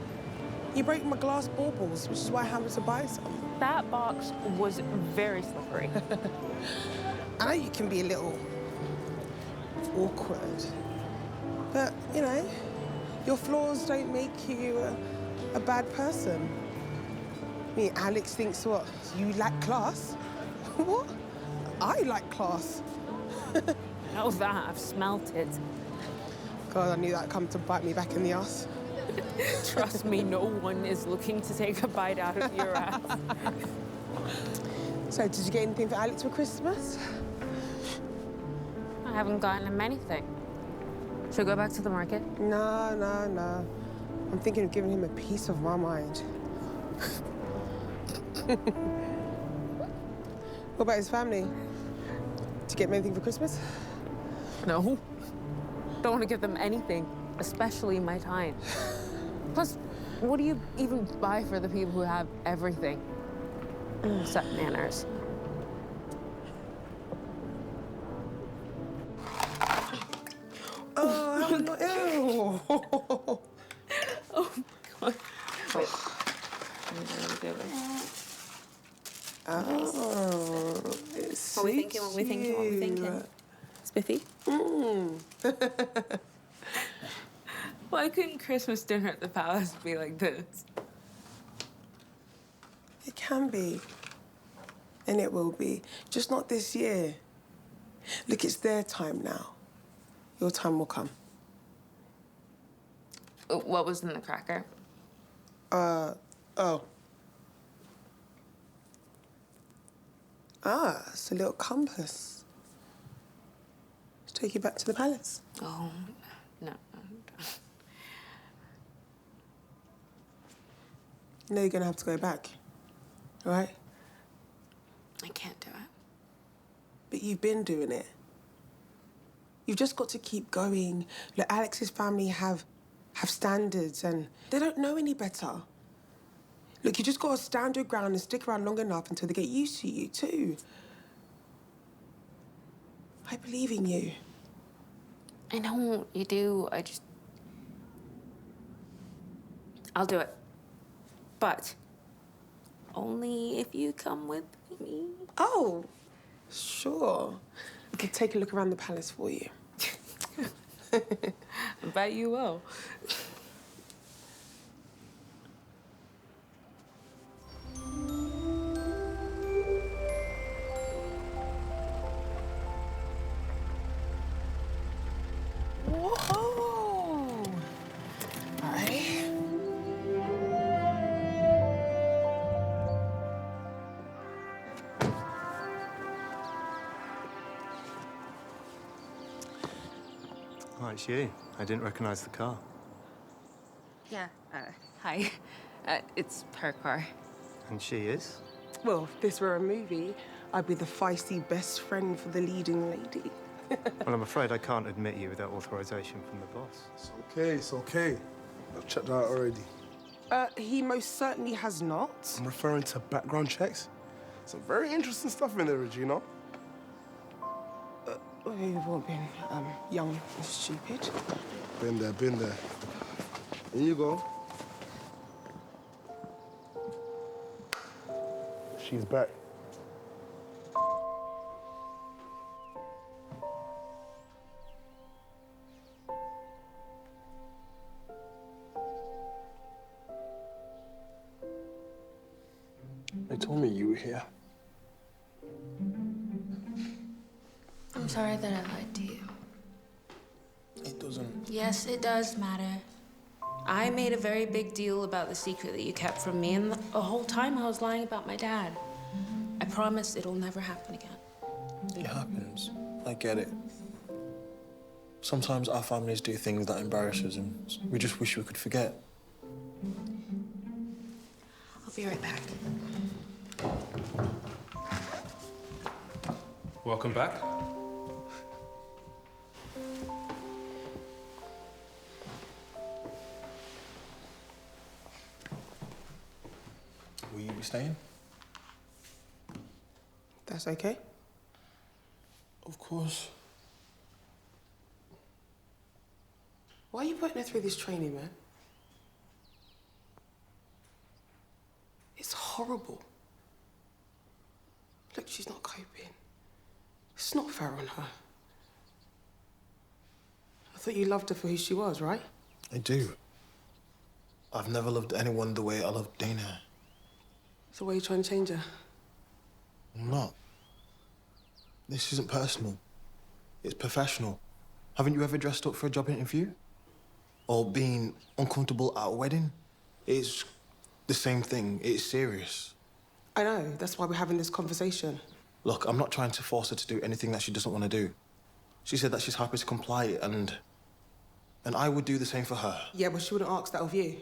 you broke my glass baubles, which is why I happened to buy some. That box was very slippery. I know you can be a little awkward, but, you know, your flaws don't make you a bad person. Me, Alex thinks what? You lack class? What? I like class. Know that, I've smelt it. God, I knew that'd come to bite me back in the ass. Trust me, no one is looking to take a bite out of your ass. So, did you get anything for Alex for Christmas? I haven't gotten him anything. Should we go back to the market? No, no, no. I'm thinking of giving him a piece of my mind. What about his family? Did you get him anything for Christmas? No. Don't want to give them anything, especially my time. Plus, what do you even buy for the people who have everything? Except manners. Oh, ew. Oh, my God. Wait. Oh, it's What we thinking, what we thinking, what we thinking? Spiffy? Why couldn't Christmas dinner at the palace be like this? It can be. And it will be. Just not this year. Look, it's their time now. Your time will come. What was in the cracker? Oh. Ah, it's a little compass. Let's take you back to the palace. Oh, no. You know you're gonna have to go back, all right? I can't do it. But you've been doing it. You've just got to keep going. Look, Alex's family have standards and they don't know any better. Look, you just got to stand your ground and stick around long enough until they get used to you, too. I believe in you. I know you do. I'll do it. But only if you come with me. Oh, sure. I could take a look around the palace for you. I bet you will. Whoa! Aye. Oh, it's you. I didn't recognize the car. Yeah. Hi. It's her car. And she is? Well, if this were a movie, I'd be the feisty best friend for the leading lady. Well, I'm afraid I can't admit you without authorization from the boss. It's okay. I've checked her out already. He most certainly has not. I'm referring to background checks. Some very interesting stuff in there, Regina. We've all been young and stupid. Been there, been there. Here you go. She's back. They told me you were here. I'm sorry that I lied to you. It doesn't... Yes, it does matter. I made a very big deal about the secret that you kept from me, and the whole time I was lying about my dad. I promise it'll never happen again. It happens. I get it. Sometimes our families do things that embarrass us, and we just wish we could forget. I'll be right back. Welcome back. Will you be staying? That's okay? Of course. Why are you putting her through this training, man? It's horrible. Look, she's not coping. It's not fair on her. I thought you loved her for who she was, right? I do. I've never loved anyone the way I loved Dana. So why are you trying to change her? I'm not. This isn't personal. It's professional. Haven't you ever dressed up for a job interview? Or been uncomfortable at a wedding? It's the same thing. It's serious. I know. That's why we're having this conversation. Look, I'm not trying to force her to do anything that she doesn't want to do. She said that she's happy to comply, and I would do the same for her. Yeah, but she wouldn't ask that of you.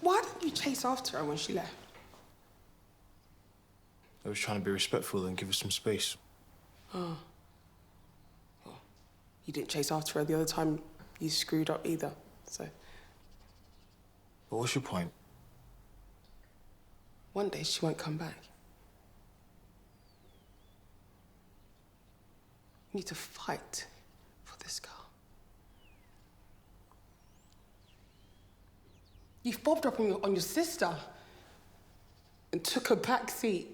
Why didn't you chase after her when she left? I was trying to be respectful and give her some space. Oh. Well, you didn't chase after her the other time you screwed up either, so... But what's your point? One day she won't come back. You need to fight for this girl. You fobbed up on your sister and took a back seat.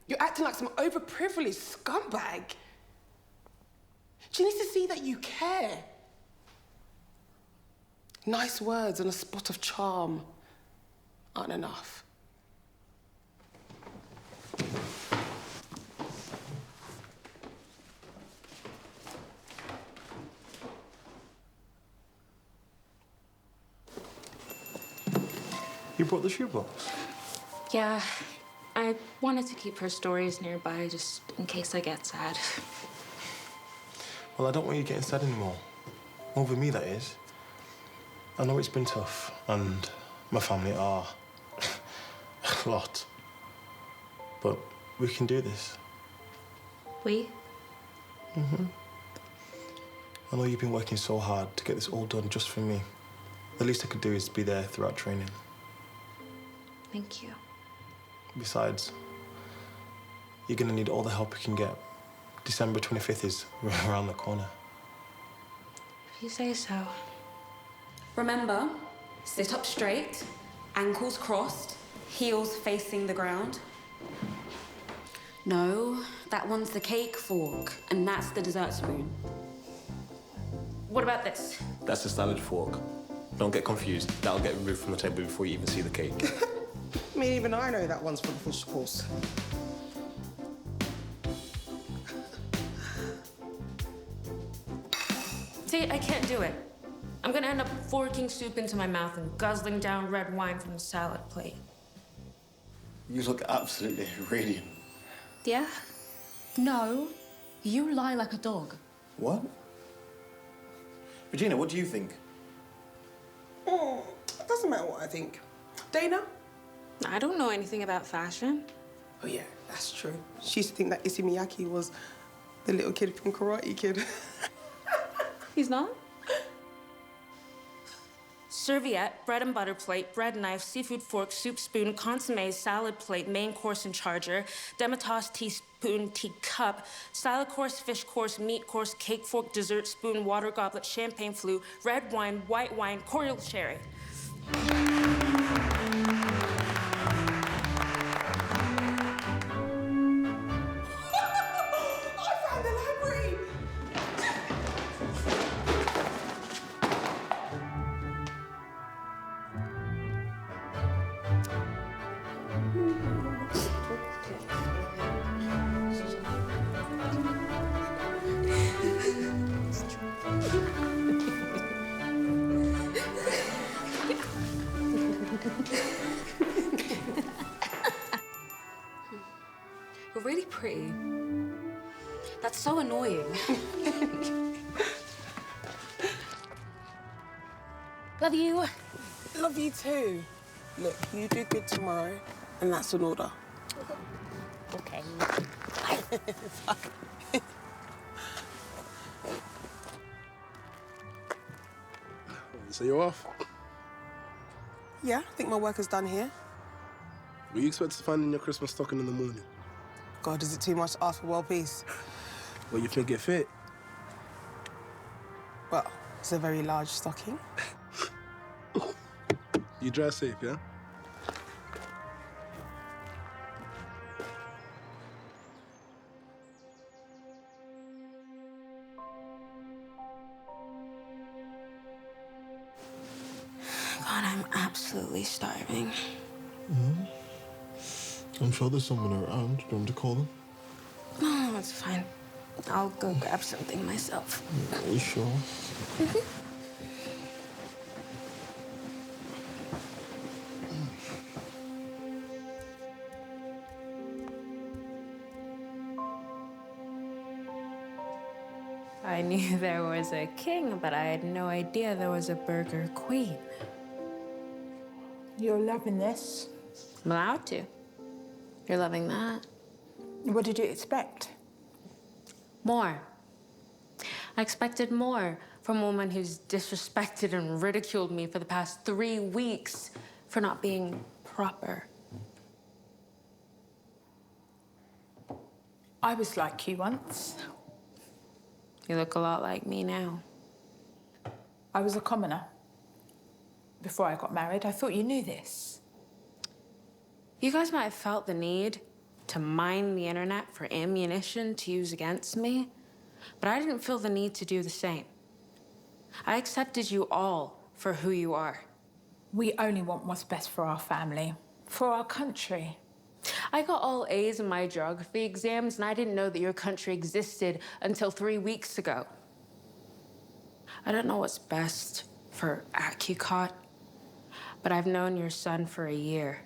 You're acting like some overprivileged scumbag. She needs to see that you care. Nice words and a spot of charm aren't enough. You brought the shoebox? Yeah, I wanted to keep her stories nearby just in case I get sad. Well, I don't want you getting sad anymore. Over me, that is. I know it's been tough, and my family are a lot. But we can do this. We? Mm-hmm. I know you've been working so hard to get this all done just for me. The least I could do is be there throughout training. Thank you. Besides, you're gonna need all the help you can get. December 25th is around the corner. If you say so. Remember, sit up straight, ankles crossed, heels facing the ground. No, that one's the cake fork, and that's the dessert spoon. What about this? That's the salad fork. Don't get confused. That'll get removed from the table before you even see the cake. I mean, even I know that one's for the fish course. See, I can't do it. I'm gonna end up forking soup into my mouth and guzzling down red wine from the salad plate. You look absolutely radiant. Yeah? No, you lie like a dog. What? Regina, what do you think? It doesn't matter what I think. Dana? I don't know anything about fashion. Oh, yeah, that's true. She used to think that Issey Miyake was the little kid from Karate Kid. He's not? Serviette, bread and butter plate, bread knife, seafood fork, soup spoon, consommé, salad plate, main course and charger, demitasse, teaspoon, teacup, salad course, fish course, meat course, cake fork, dessert spoon, water goblet, champagne flute, red wine, white wine, cordial sherry. You're really pretty. That's so annoying. Love you. Love you too. Look, you do good tomorrow, and that's an order. Okay. So you're off? Yeah, I think my work is done here. What you expect to find in your Christmas stocking in the morning? God, is it too much to ask for world peace? Well, you think it fit? Well, it's a very large stocking. You drive safe, yeah? absolutely starving. I'm sure there's someone around. Do you want me to call them? Oh, it's fine. I'll go grab something myself. Are you sure? I knew there was a king, but I had no idea there was a burger queen. You're loving this. I'm allowed to. You're loving that. What did you expect? More. I expected more from a woman who's disrespected and ridiculed me for the past 3 weeks for not being proper. I was like you once. You look a lot like me now. I was a commoner. Before I got married, I thought you knew this. You guys might have felt the need to mine the internet for ammunition to use against me, but I didn't feel the need to do the same. I accepted you all for who you are. We only want what's best for our family, for our country. I got all A's in my geography exams, and I didn't know that your country existed until 3 weeks ago. I don't know what's best for Akukot, but I've known your son for a year,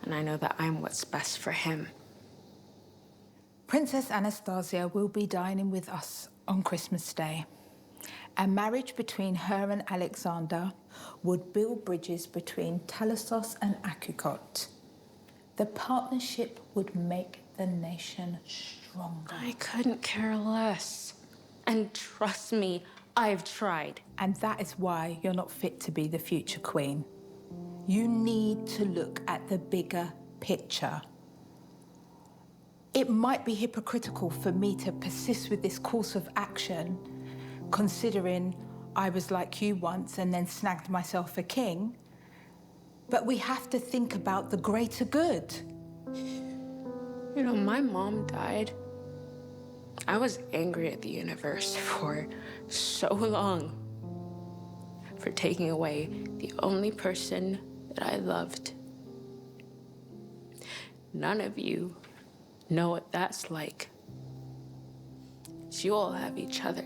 and I know that I'm what's best for him. Princess Anastasia will be dining with us on Christmas Day. A marriage between her and Alexander would build bridges between Talassos and Akukot. The partnership would make the nation stronger. I couldn't care less. And trust me, I've tried. And that is why you're not fit to be the future queen. You need to look at the bigger picture. It might be hypocritical for me to persist with this course of action, considering I was like you once and then snagged myself a king. But we have to think about the greater good. You know, my mom died. I was angry at the universe for so long for taking away the only person that I loved. None of you know what that's like. You all have each other.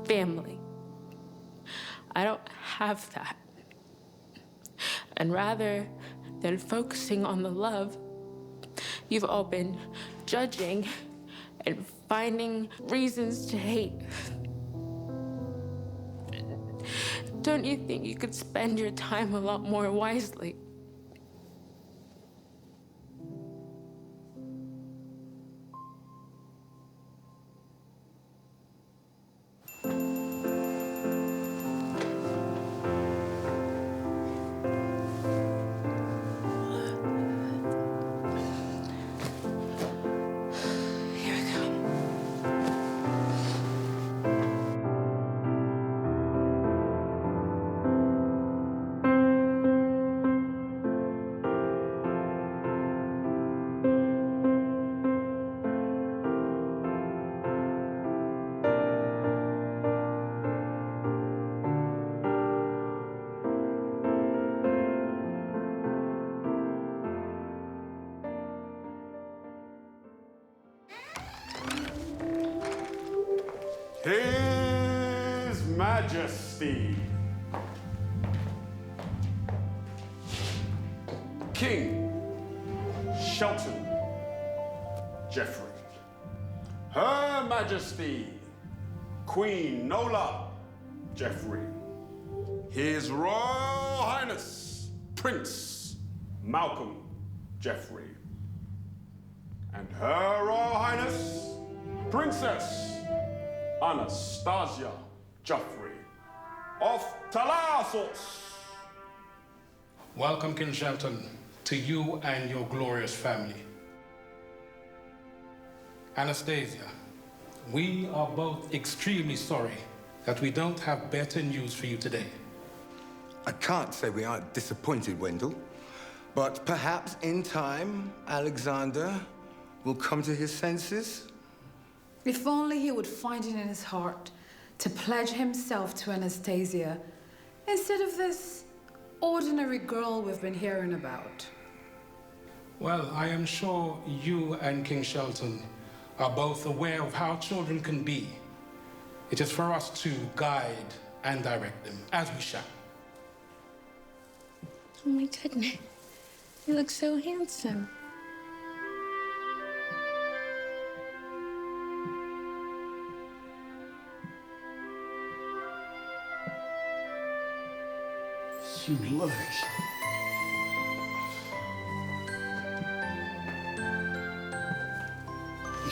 Family. I don't have that. And rather than focusing on the love, you've all been judging and finding reasons to hate. Don't you think you could spend your time a lot more wisely? His Majesty, King Shelton Jeffrey, Her Majesty, Queen Nola Jeffrey, His Royal Highness, Prince Malcolm Jeffrey, and Her Royal Highness, Princess Anastasia Jeffrey of Talassos. Welcome, King Shelton, to you and your glorious family. Anastasia, we are both extremely sorry that we don't have better news for you today. I can't say we aren't disappointed, Wendell, but perhaps in time, Alexander will come to his senses. If only he would find it in his heart to pledge himself to Anastasia instead of this ordinary girl we've been hearing about? Well, I am sure you and King Shelton are both aware of how children can be. It is for us to guide and direct them, as we shall. Oh my goodness. You look so handsome. You look.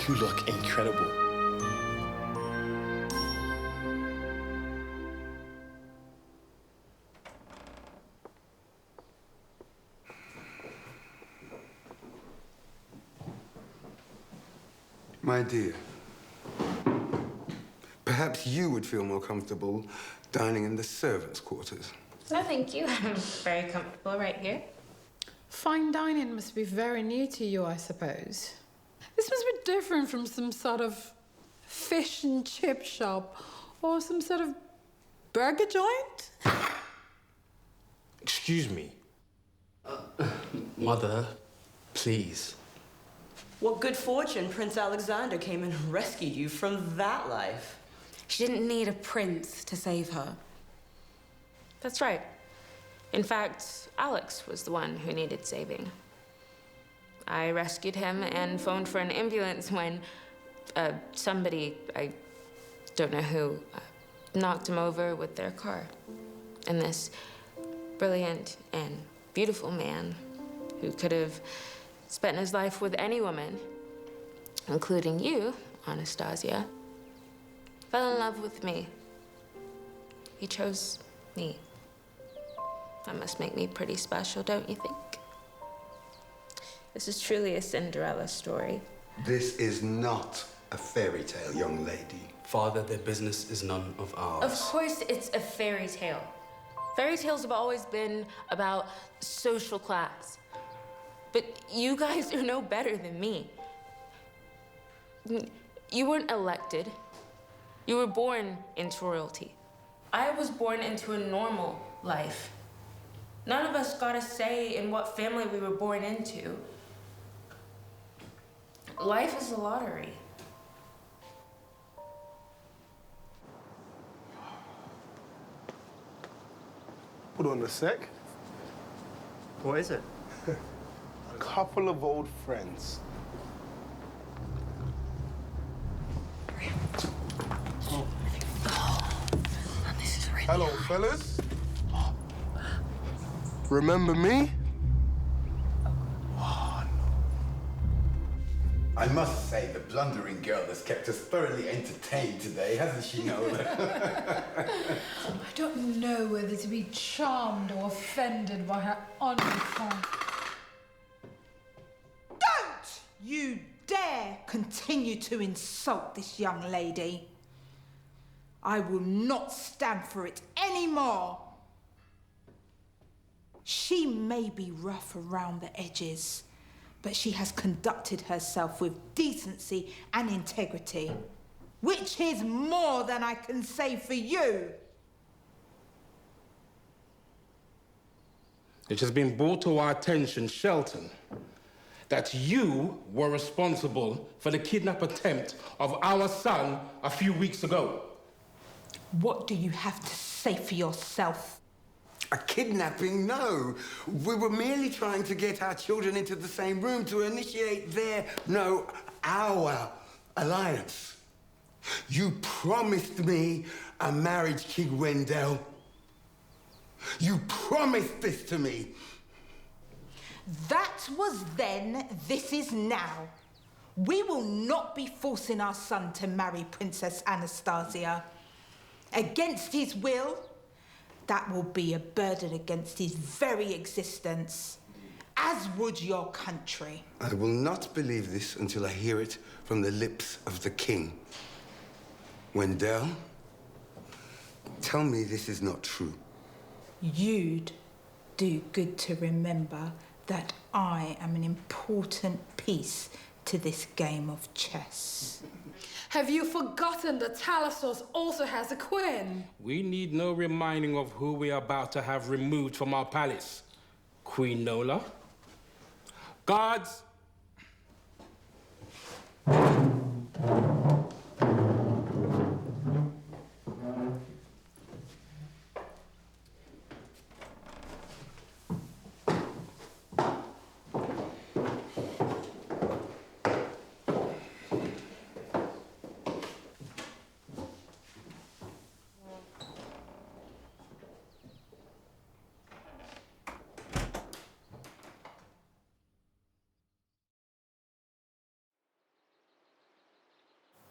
You look incredible. My dear, perhaps you would feel more comfortable dining in the servants' quarters. No, thank you. I'm very comfortable right here. Fine dining must be very new to you, I suppose. This must be different from some sort of fish and chip shop or some sort of burger joint. Excuse me. Mother, please. What good fortune Prince Alexander came and rescued you from that life. She didn't need a prince to save her. That's right. In fact, Alex was the one who needed saving. I rescued him and phoned for an ambulance when somebody, I don't know who, knocked him over with their car. And this brilliant and beautiful man who could have spent his life with any woman, including you, Anastasia, fell in love with me. He chose me. That must make me pretty special, don't you think? This is truly a Cinderella story. This is not a fairy tale, young lady. Father, their business is none of ours. Of course it's a fairy tale. Fairy tales have always been about social class. But you guys are no better than me. You weren't elected. You were born into royalty. I was born into a normal life. None of us got a say in what family we were born into. Life is a lottery. Hold on a sec. What is it? A couple of old friends. Hello, fellas. Remember me? I must say, the blundering girl has kept us thoroughly entertained today, hasn't she, Nola? I don't know whether to be charmed or offended by her unrefined. Don't you dare continue to insult this young lady. I will not stand for it anymore. She may be rough around the edges, but she has conducted herself with decency and integrity, which is more than I can say for you. It has been brought to our attention, Shelton, that you were responsible for the kidnap attempt of our son a few weeks ago. What do you have to say for yourself? A kidnapping? No. We were merely trying to get our children into the same room to initiate our alliance. You promised me a marriage, King Wendell. You promised this to me. That was then, this is now. We will not be forcing our son to marry Princess Anastasia. Against his will, that will be a burden against his very existence, as would your country. I will not believe this until I hear it from the lips of the king. Wendell, tell me this is not true. You'd do good to remember that I am an important piece to this game of chess. Have you forgotten that Talassos also has a queen? We need no reminding of who we are about to have removed from our palace. Queen Nola. Guards!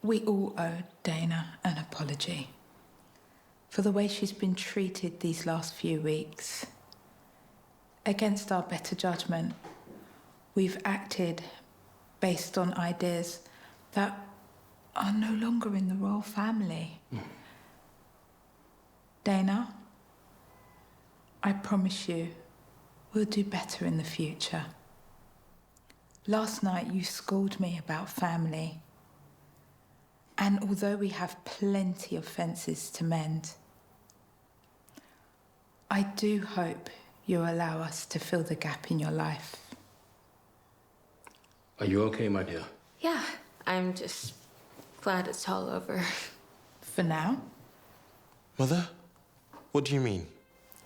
We all owe Dana an apology for the way she's been treated these last few weeks. Against our better judgment, we've acted based on ideas that are no longer in the royal family. Dana, I promise you, we'll do better in the future. Last night you schooled me about family. And although we have plenty of fences to mend, I do hope you'll allow us to fill the gap in your life. Are you okay, my dear? Yeah, I'm just glad it's all over. For now? Mother? What do you mean?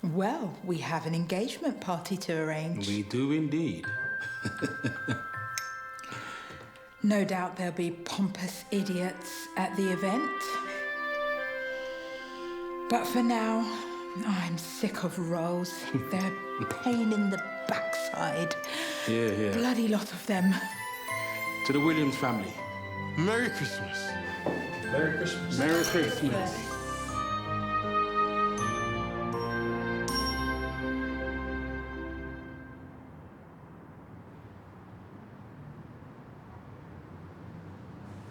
Well, we have an engagement party to arrange. We do indeed. No doubt there'll be pompous idiots at the event. But for now, I'm sick of roles. They're a pain in the backside. Yeah. Bloody lot of them. To the Williams family. Merry Christmas. Merry Christmas. Merry Christmas.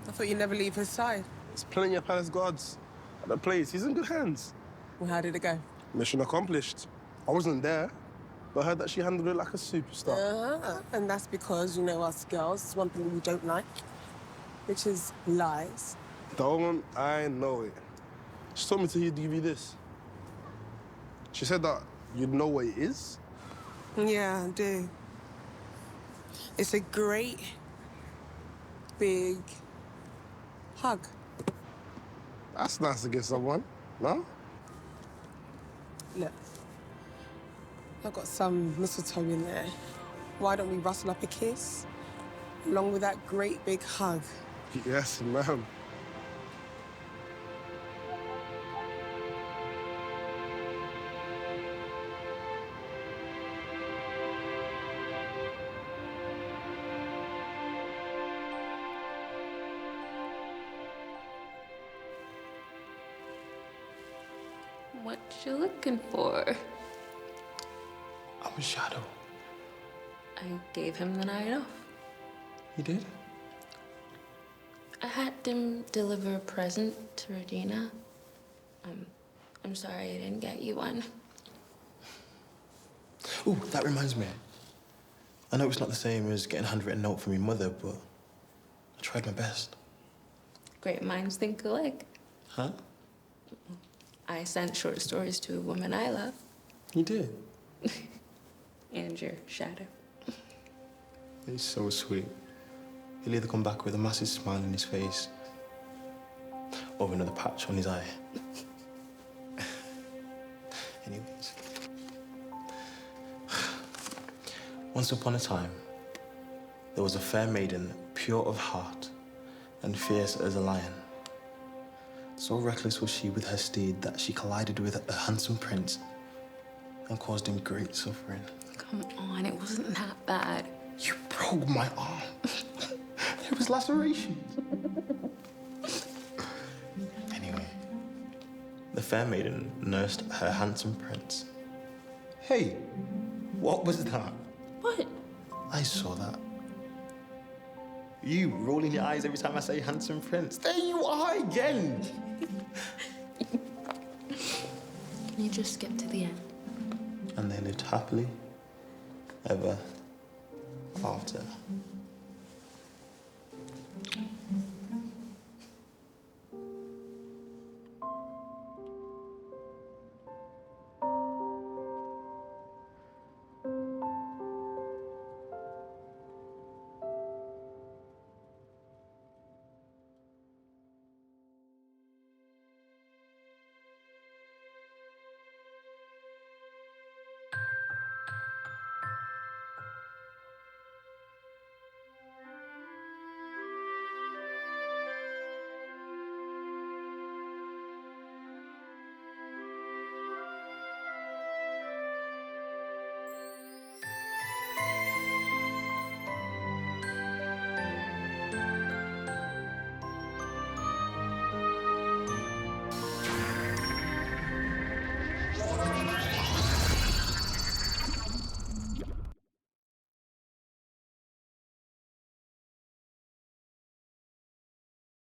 I thought you'd never leave his side. There's plenty of palace guards at the place. He's in good hands. Well, how did it go? Mission accomplished. I wasn't there, but I heard that she handled it like a superstar. And that's because, you know, us girls, it's one thing we don't like, which is lies. Don't I know it. She told me to give you this. She said that you'd know what it is. Yeah, I do. It's a great, big hug. That's nice to give someone, no? Look, I've got some mistletoe in there. Why don't we rustle up a kiss, along with that great big hug? Yes, ma'am. What you looking for? I'm a shadow. I gave him the night off. You did? I had him deliver a present to Regina. I'm sorry I didn't get you one. Ooh, that reminds me. I know it's not the same as getting a handwritten note from your mother, but I tried my best. Great minds think alike. Huh? I sent short stories to a woman I love. You did? And your shadow. He's so sweet. He'll either come back with a massive smile on his face or another patch on his eye. Anyways. Once upon a time, there was a fair maiden, pure of heart and fierce as a lion. So reckless was she with her steed that she collided with a handsome prince and caused him great suffering. Come on, it wasn't that bad. You broke my arm. There was lacerations. Anyway, the fair maiden nursed her handsome prince. Hey, what was that? What? I saw that. You rolling your eyes every time I say handsome prince. There you are again. Can you just skip to the end? And they lived happily ever after.